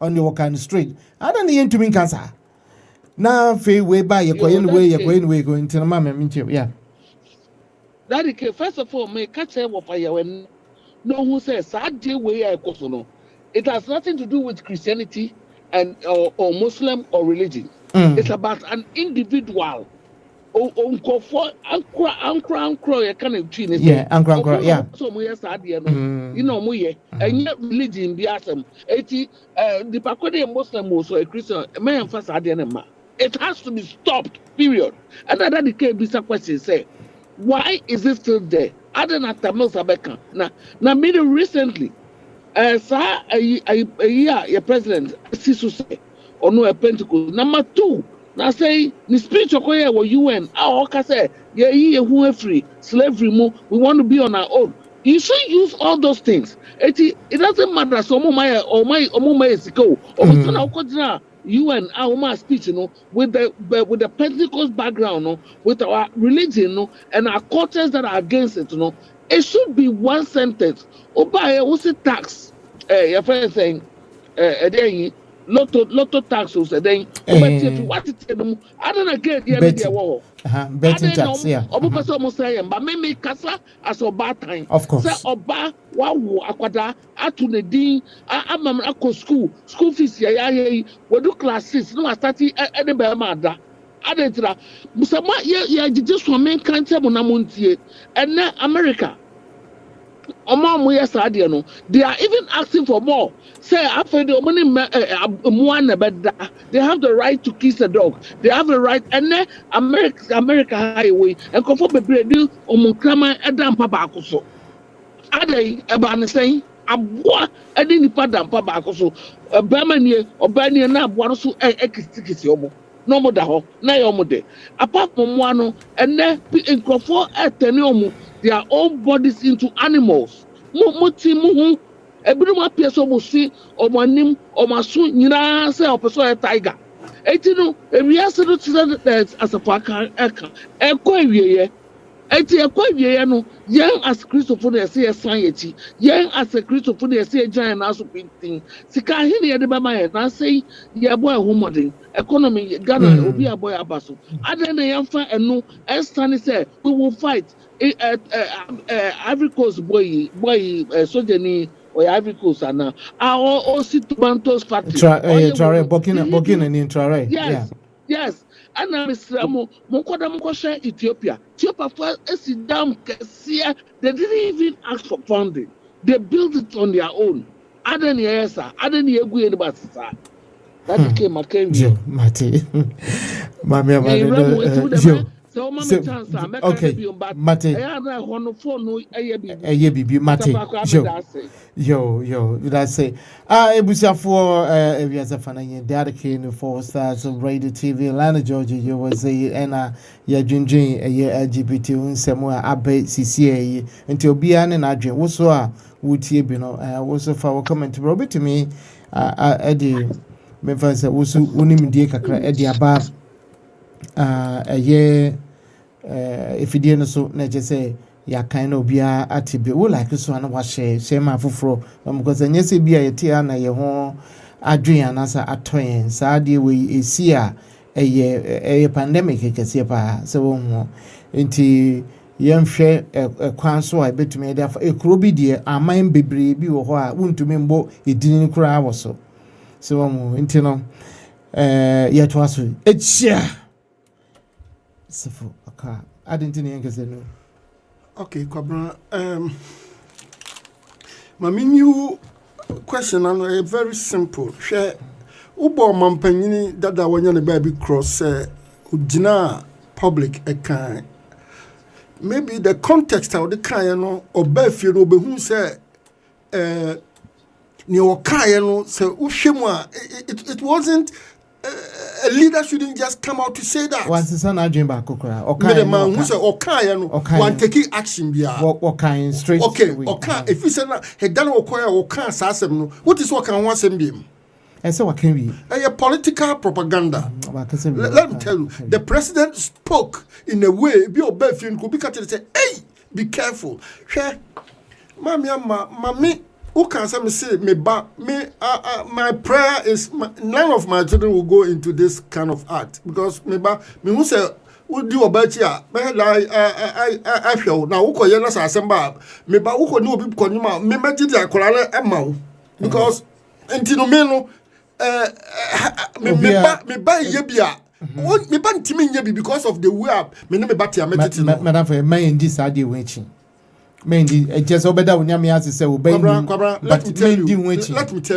on your kind of street. I don't need to mean cancer. Now fe way by your going going to mama yeah. That is first of all, me catch what fire when no who says it has nothing to do with Christianity and or Muslim or religion. It's about an individual. Yeah, ankra yeah. So we are sad, you know, and yet religion be awesome. The Pakodi Muslim also a Christian, a man for Sadianema. It has to be stopped, period. Another decade, this question say, why is it still there? Other than Tamil Sabeka. Now, recently, sir, a year, your president, Sisu say, or no, a Pentecost. Number 2, now say, the spiritual choir or UN, our say, yeah, who are free, slavery, we want to be on our own. You should use all those things. It doesn't matter, so my go, or UN, our speech, with the Pentecost background, with our religion, and our cultures that are against it, it should be one sentence. What's the tax? Your friend saying, lotto tax was then what it I don't get the betting tax, yeah. Almost saying, but maybe Casa as a bad time. Of course. Say Oba, wow, Aquada, Atune Dean, I'm a school fees, yeah, we do classes, no, I started at the Bermada. I didn't Musama, yeah, just one main country, Monamuntie, and now America. They are even asking for more. Say after the money, they have the right to kiss a dog. They have the right, and then America highway and comfort the bread Omukrama Adam Pabacoso. Are they about saying Abwa and any Padam Pabacoso? A Bermania or Bania Nab one so executive. No more daho, na yomude. Apart from one, and then in comfort at Teniomu. Their own bodies into animals. Mumu, everyone appears almost see or my name or my soon, you know, say or person a tiger. Etino, a reason to as a parker, no, young as Christopher, say a society, young as a Christopher, say a giant also painting. Sikahini at the Bama, and I say, yeah, boy, woman, economy, Ghana will be a boy abaso. Other than the young and no, as Stanley said, we will fight. Ivory Coast boy, Sojeni or Ivory Coast, and now our also tomatoes factory. Yes. And I'm Mr. Mokodam Ethiopia. Ethiopia first down. They didn't even ask for funding. They built it on their own. I don't know, sir. I don't know. That became a career. Mate. Okay, Mate. Yo, did I say? Ebusia for Eviasa Fanay, dedicated for stars of radio TV, Atlanta, Georgia, you was a Anna, ya Junjin, a year LGBT, and somewhere Abbey CCA, until Bian and Adrian, also would you be no, also for our comment to Robert to me, Eddie, Memphis, also Unim Diaka, Eddie Abab. a year if you didn't so na just say ya kind of bia atibi wo like so na wa share ma foforo because enye se bia yetia na ye ho adwen anasa atoyen saa de we esi a eye pandemic kese pa se wo ho nti yemhwe kwan so a betumi de ekuro bi de aman bebre bi wo ho a wontumi mbo edini kura wo so se wo ho nti no yeto aso echia sefo aka adenti ne yankese no. Okay, Kwabra. My new question is very simple. Share Ubo Mampany that I want to baby cross Ujina public a kind. Maybe the context of the kind or Befi Robe who say Neo Kayano say Ushimwa. It wasn't. A leader shouldn't just come out to say that. Once the son agent back okra. Okay, the man who say okay, one taking action bia. Okay, straight. Okay, okay. If you say na he done okoya okan sasem no, what is what can one say bim? And so what can we? A political propaganda. Let me tell you, the president spoke in a way be obefin could be catch say, hey, be careful. Share, mommy. Who can say me my prayer is none of my children will go into this kind of act because me who say who do about here I feel now who call na assemble me ba who no be konima me magi dia kolale ema because ntino me no me ba ye bia me ba ntimi nye bi because of the way me no me ba tia me titi no madam for man ndi sade wechi Mendi, just obeda unyami as say obey. Let me tell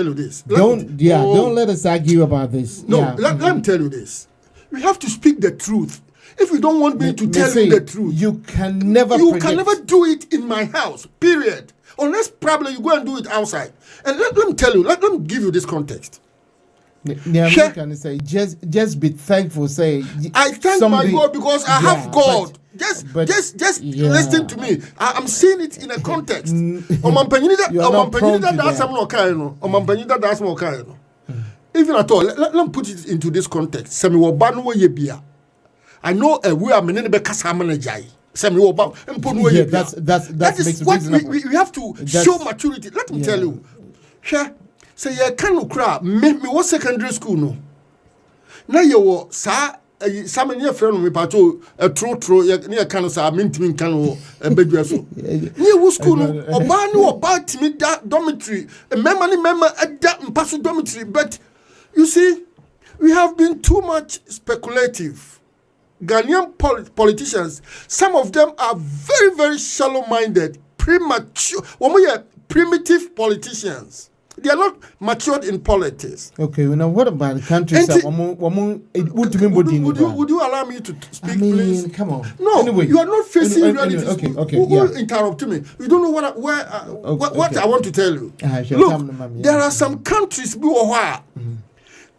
you this. Don't let us argue about this. No, let me tell you this. We have to speak the truth. If you don't want me to tell you the truth, you can never do it in my house. Period. Unless probably you go and do it outside. And let me tell you. Let me give you this context. Can say just be thankful. Say I thank my God because I have God. Just listen to me. I'm seeing it in a context. Even at all, let me put it into this context. I know we are many that is what we have to show maturity. Let me tell you. Say you can't cry. Me was secondary school no. Now you sa some near friend me pato a true near can say mintimin can bedua so. Near school no oba no about me that dormitory. A member at that pass dormitory. But you see, we have been too much speculative. Ghanaian politicians, some of them are very, very shallow-minded, premature, primitive politicians. They are not matured in politics. Okay, now what about the countries that would you allow me to speak, please? Come on. No, anyway, you are not facing reality. Okay, who interrupt me? You don't know what I want to tell you. Look, there are some countries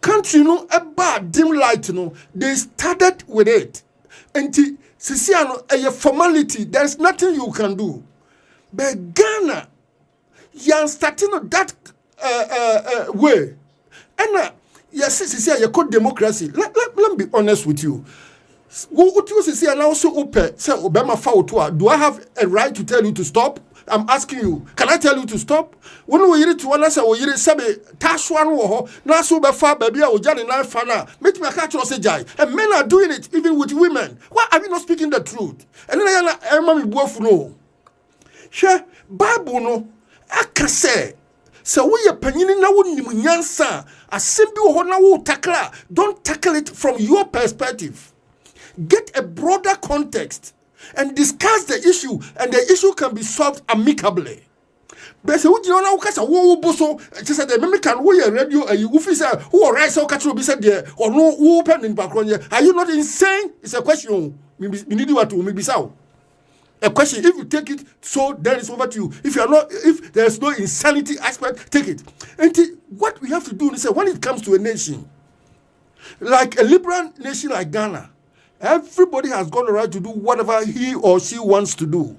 country about dim light, they started with it. And a formality, there's nothing you can do. But Ghana, you're starting that way. And yes, you call democracy. Let me be honest with you. What you say now so open, say Obama foul. Do I have a right to tell you to stop? I'm asking you, can I tell you to stop? When we read to one answer, we read Sabe Tashwan Woho, Nasu Bafa, baby, or Johnny Fana, make me a catch or say jai. And men are doing it even with women. Why are we not speaking the truth? And then I'm both no. Share Bible no, I can say. So we are penning now in Munyansa, a simple Hona tackle. Don't tackle it from your perspective. Get a broader context and discuss the issue, and the issue can be solved amicably. But so you know, because boso just said the American way radio and you officer who rise so catch be said there or no open in background. Are you not insane? It's a question. We need you to maybe so. A question. If you take it, so then it's over to you. If you are not, if there's no insanity aspect, take it. And what we have to do is say when it comes to a nation, like a liberal nation like Ghana. Everybody has got the right to do whatever he or she wants to do.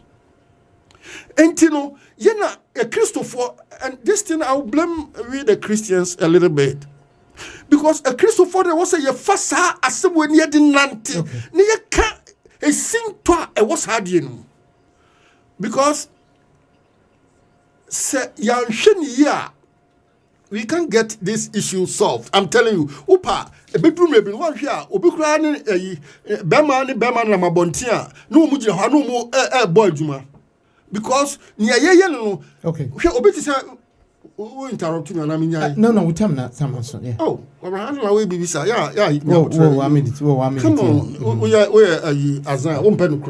And a Christopher, and this thing I'll blame we the Christians a little bit. Because a Christopher was a fasa as when you didn't nante. Near can't a sing to a was hard you. Because say young ya we can't get this issue solved. I'm telling you, Upa, a bedroom maybe one here, Ubukran, a Beman, Ramabontia, no Muja, no more boy Juma. Because near yellow, okay, Obiti who interrupted me, and I mean, no, we tell that someone, yeah. Oh, I will be beside, yeah, I mean, come on, we are as I won't pen.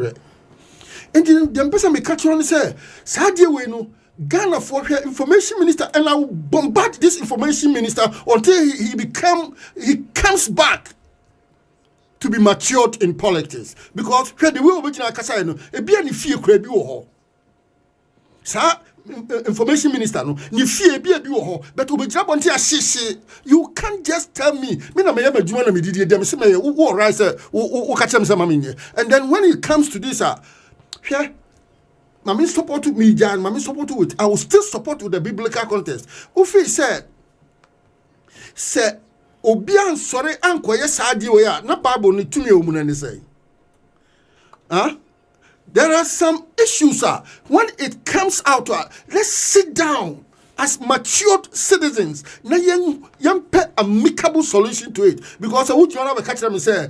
And the person may catch on and say, Sadia, we know. Ghana for her information minister, and I will bombard this information minister until he comes back to be matured in politics. Because the way original Kasai a be any fear crab you sir, information minister no ni fear be a you but obejab until you can't just tell me na me am adwuma na me didi dem say me wo rise wo catch am say mama. And then when it comes to this here Mami support me, Jan. Mami support with. I will still support with the biblical context. Ufi said, Obian sorry, uncle, yes, I do. Na Bible ni tumi omunani say. There are some issues, when it comes out, let's sit down as matured citizens. Na young pet amicable solution to it. Because I would you want to catch them and say,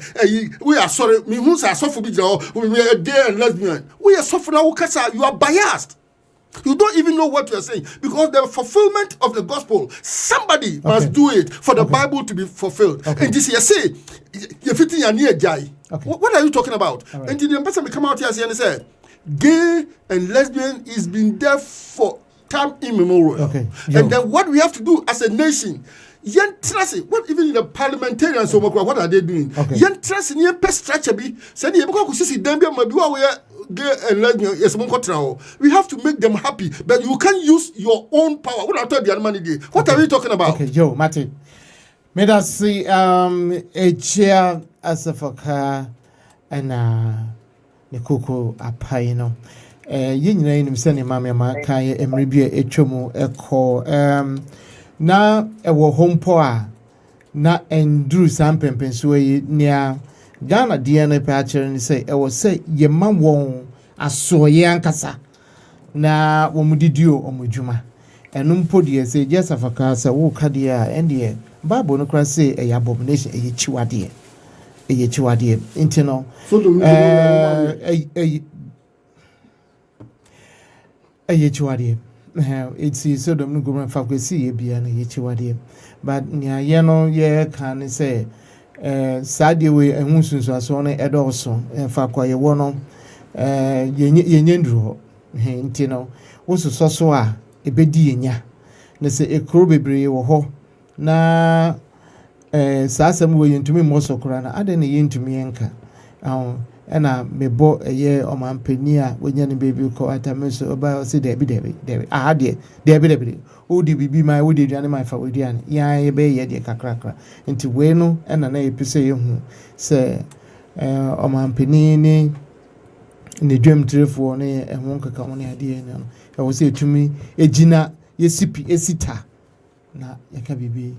we are sorry, me who's are suffer we are gay and lesbian. We are suffering our casa, you are biased. You don't even know what you are saying. Because the fulfillment of the gospel, somebody must do it for the Bible to be fulfilled. And this year say, you're fitting your near guy. What are you talking about? Right. And the person may come out here and say, gay and lesbian is been there for time immemorial. And then what we have to do as a nation, what even in the parliamentarians, what are they doing? Yen trust in your best structure be send you because see them be gay and lesbian. We have to make them happy, but you can't use your own power. What I told the money day. What are we talking about? Okay, Joe, Martin. May I see a chair as a foka and the cocoa apayino. Yin name sending mamma Makaya and Ribia Echomo echo na ewo home poa na endru sampen pensue near Ghana DNA patcher and say ewo say ye man won asoye ankasa na womudidio omujuma enum podie say just afaka say wo kadia endie Bible no kra say e abomination e chiwade intino chiwade it's so don't go and fakwesi bia na chiwade but nya ye no ye kan say sadie we ehun sunsu aso no edoso fakwa ye wo no ye ndru intino wo so a ebedi enya na se ekro bebre wo ho na saasam we yentumi mosokora na ade ne yentumi enka ena mebo eye omampani a wonya ne bebi ko atameso oba se debi debi odi bibi mai odi duane mai fa odi an ya ye be ye de kakrakra nti we no ena na epise ye hu se omampani ne dwem trefo ne ehun kaka woni ade ne no e wo se etumi ejina yesipi esita na yaka bibi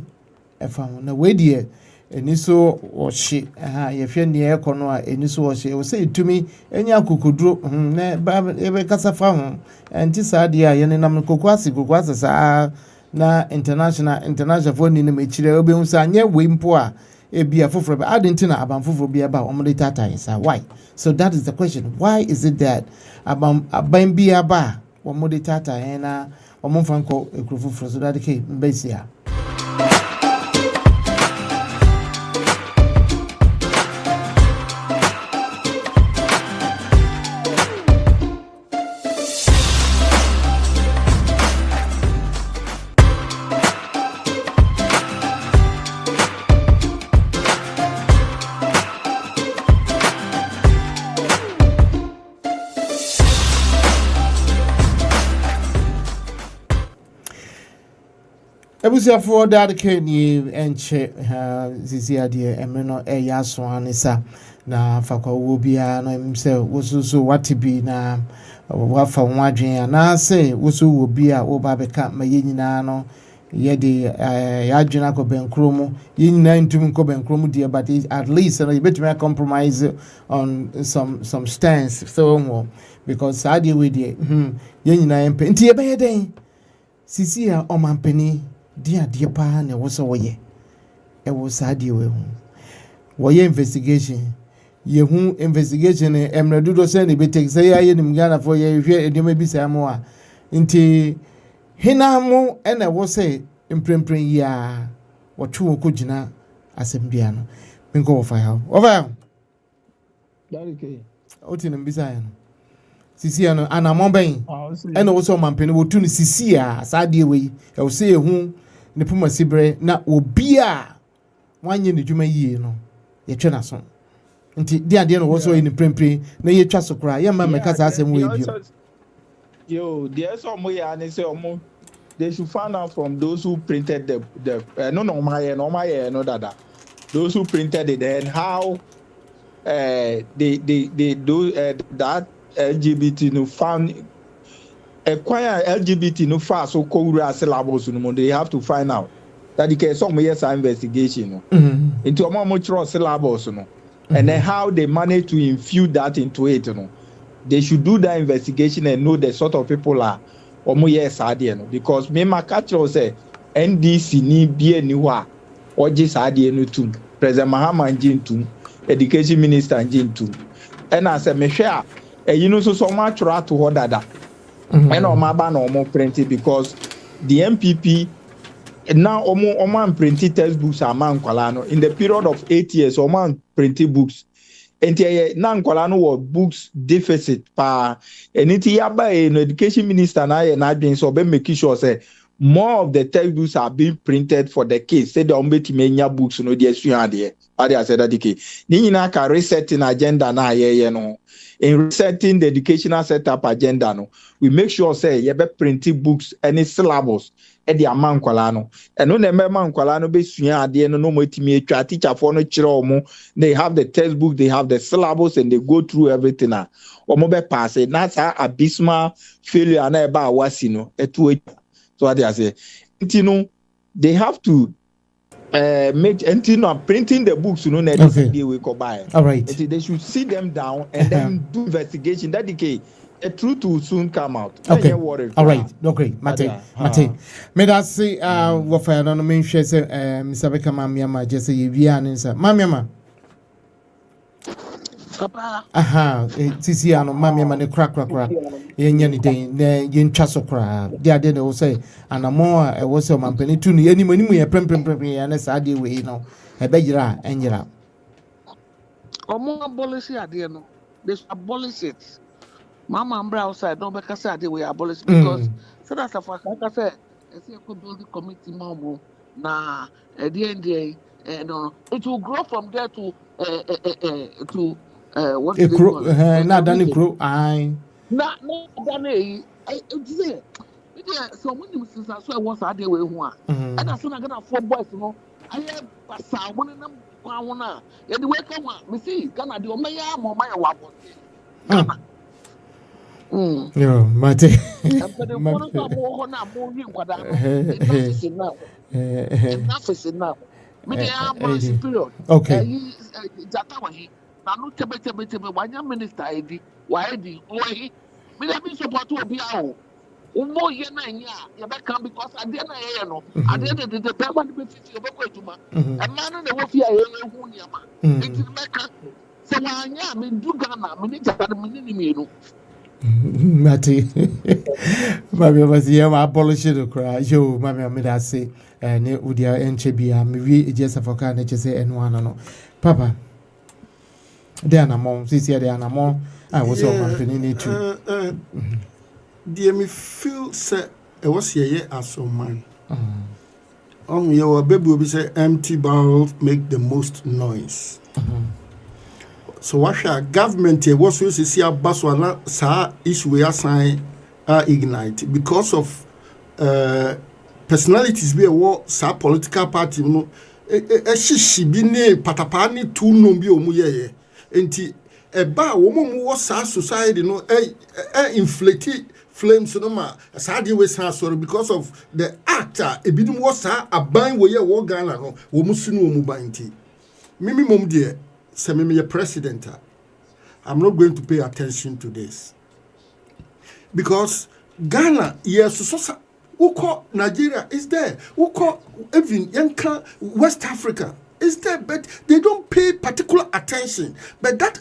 efa na we de eniso oshi ye hwe ne ekono a eniso oshi wo say tumi enya kokoduro na ebe kasa fa ho enti saade a ye ne nam kokwase sa na international for ni me chire obe hu sa anye we mpo a ebi afoforo be adentina aban foforo bi aba omode tata isa why so that is the question why is it that aban bi aba omode tata na omomfanko ekrofoforo so that ke mbesia Ebusia for that can you enche ziziadie emeno yaso anisa na fakwa wo bia no mse wosusu watibi na wafa wadwen na say wosu wo bia wo ba beka maye nyina no yedi ya dwena ko benkromo yin na ntum ko benkromo dia but at least you better compromise on some stance so more because ade we dey yin na empe nti ye be den sisi a omampani dia de pa na wo so wo ye e wo sade we hu wo ye investigation ye hu investigation emredu do say ne be take say ya ye nim Ghana for ye hwe edema bi say mo a nti hinamu ene wo say imprempren ya wo twu ko gina asembia no binko wo fa ha Daddy oti nim bisa ya no sisi ya no anamon ben ene wo so mampene wo tu no sisi ya saade we e wo say ehu ne puma sibre na obi a wanye ne dwuma yie no ye twe na so nti dia no wo so ni prempren na ye twa so kra ye ma meka sa asem we bio yo there's some way and say they should find out from those who printed the no dada those who printed it and how they do that LGBT no found acquire LGBT no fast so called syllables no they have to find out that the some years investigation into a more syllables no and then how they manage to infuse that into it they should do that investigation and know the sort of people are because me my catch say NDC ni bia ni wa oje saade no tum President Mahama Njintum Education Minister Njintum and I say me hwe a you know so much try to hold that and o ma ba na o print because the MPP now o printed textbooks kwala no in the period of 8 years o man printed books enti na nkwala no wo books deficit pa eniti yaba education minister na adwen so be make sure say more of the textbooks are being printed for the kids say the ombetimenya books no dey sua de I said that ni nyina ka resetting agenda na no in resetting the educational setup agenda no we make sure say ye be printing books any syllables e di amankwala no eno na emema nkwala no be sua ade no no motimi atwa teacher for no kire omo they have the textbook they have the syllabus and they go through everything omo be pass it na sa abysmal failure na e ba awasi no etu so what they say ntino they have to make ntino printing the books you know na they we go buy all right they should sit them down and then do investigation that the a truth will soon come out. Okay. All right. Okay. Mate. Me that say what for no mean share say Mr. Beka Mamiama just say you answer. Mamiama. Papa. Sisi ano Mamiama ne crack. Ye nya ni den na ye ntwa so kra. Dia de no say anamo e wo say mampani tu ni animu ye prem ya na sa de we no. E be gira enjira. Omo abolish ade no. They abolish it. Mama and outside don't make us say we abolish because so that's a fact. Like I said, I could build the committee mambo na at the end no it will grow from there to what it grow na dani grow I na dani say so when you since so I was ade we ho a and that's not gonna four boys no I have pasa one na kwa wona e de we come me see Ghana de o me ya mo my wa bo yo mate okay Mati, Mami was here, abolish it, cry. Yo, Mamma, me that say, and it would ya enchebia, me just a foca, nature say, and one no. Papa, there are more, this year there are more. I was all my penny too. Dear me feel say, I was here as so man. Your baby will be say, empty barrels make the most noise. So what government was we see a baswana sa issue we assign ignite because of personalities be a sa political party no she be ne patapani tu no bi omu ye enti e ba wo mo wo sa society no inflate flames no ma saade we san sorry because of the actor e bidum was aban wo ye wo Ghana no wo musunu wo mu banti mimi mom de se mimi ye president I'm not going to pay attention to this because Ghana yes so uko Nigeria is there uko even yanka West Africa is there but they don't pay particular attention but that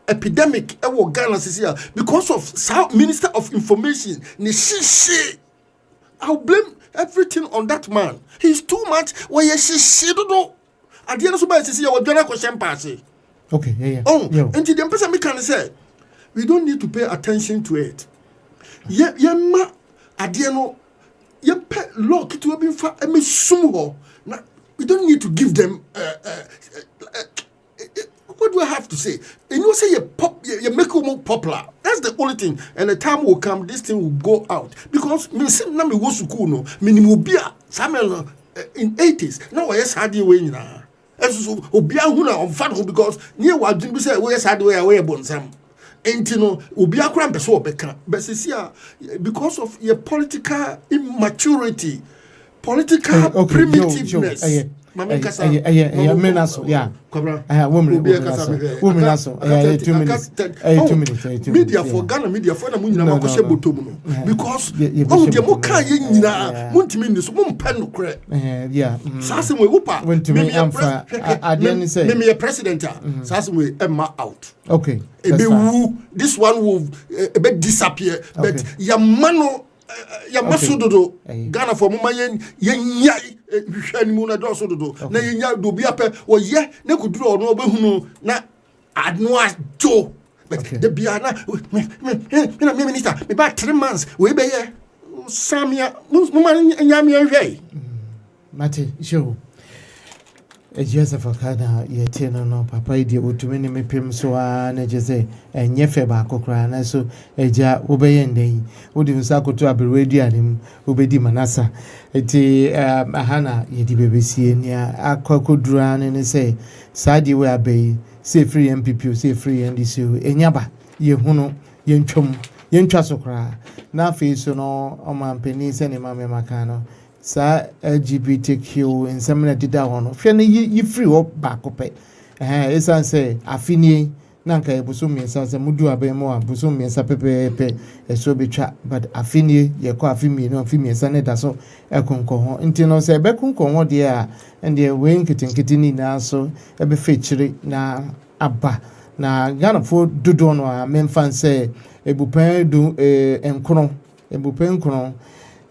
epidemic ewo Ghana sisia because of Minister of Information ni shishi I'll blame everything on that man he's too much where shishi do at the end of the sisia we dwana question pass okay yeah and the person me can say we don't need to pay attention to it ma adie no ye pe law kitu be fa me sum ho na we don't need to give them what do I have to say? And you say you make it more popular. That's the only thing. And the time will come, this thing will go out. Because me say na me go school no, me ni mo bia Samuel in 80s. Now I yes hard way na. Eso obia hu na on fat because near wa dun be say we yes hard way we bonsam. Enti no obia kura mbe so obeka. But because of your political immaturity, political primitiveness. Menaso, yeah. Woman, 2 minutes. 2 minutes. Media for Ghana, media for the Munina because the Moka Yina, Muntiminus, Mumpen, yeah. Sassim will whoop when to me, I didn't say, maybe a president, Sassim will Emma out. Okay. This one will a bit disappear, but Yamano. Ya masudodo Ghana for mama yen hwehwani mu na do sododo na yenya do bia pe wo ye na kuduro no obehunu na adno ajo the bia na me minister me ba 3 months we be ye samia mama nyame hwei mate show Joseph Okada yete no papa idi otumi ne mepem so na jese enye fe ba kokra na so eja wo be yenden wo di nsa koto aberwadi anim wo be di manasa eti ahana yedi bebesie ni akokodura ne se sadi we abai se free MPP se free NDC enyaba ye hunu ye ntwom ye ntwa sokra na afi so no omampeni se ne mame makano sa LGBTQ in some dida hono hwe ne yi free up back up esan say afini na nka ebuso miensa se mudu abemo abuso miensa pepepe eso betwa but afini ye ko afimi no afimi miensa ne da so ekonko ho nti no se bekonko ho de a ende we nkitinkiti ni na so ebe fechiri na aba na Ghana fo dodo no a memfan say ebupan du enkono ebupan enkono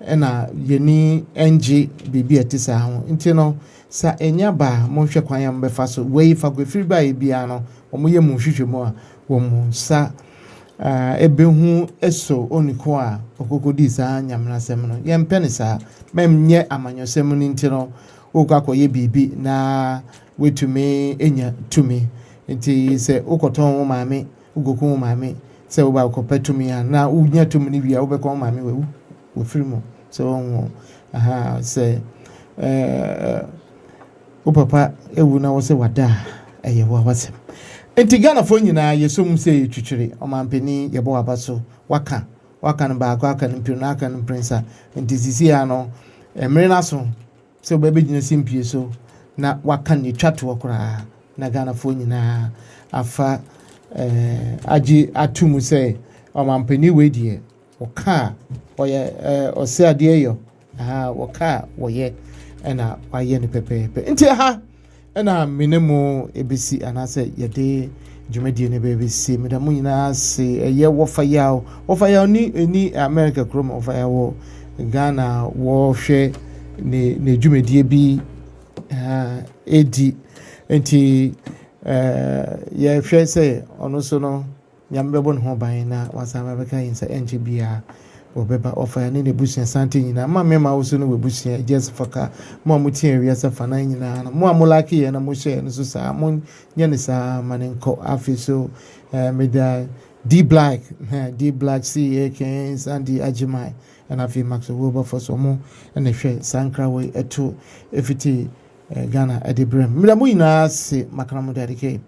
ena yeni NG bibi etisa ho nti no sa enya ba mo hwe kwan yam befa so wei fa gwefiri ba e bia no omo ye mu hwehwe mu a wo mu sa ebehu eso oniko a okokodi sa nyamna sem no ye mpene sa memnye amanyosem no nti no okakoye bibi na wetumi enya tumi nti se ukoton wo maame ugoku wo maame se wo ba ukopetumi a na unya tumi ni bia wo be kon maame wewu wo firi mu so say papa ewu na wo se wada eye wo wasem enti Ghana fo nyina yesum se twitwire omampeni ye bo wabaso waka no ba aka no mpiro na aka no prince enti sisi ya no emre na so se oba begina simpie so na waka ni twato okra na Ghana fo nyina afa agi atumu se omampeni we die oka oye ose ade yo oka woye ena waye ne pepepe nti ha ena minemu ebisi anase yede dwumedie ne bebisi medamu nyina se eye wofa yawo ni America krom wofa yawo Ghana wo hwe ne dwumedie bi edi nti ye hwe se ono so no nyambebo ne ho ban na wasama beka yinsa enche bia obeba ofa ne busia sante nyina ma mema wo so no busia just faka mo amutie wi asa fa na nyina mo amulaki ye na mo hye no so sa mo nye ne sa manenko afi so meda D Black CAK Sandy Ajimai and afi Max Woba for so mo na hwe sankra we eto efiti Ghana edebrem mira mo nyina se makana mo dedicate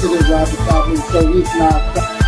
to the Robert Album, so he's not.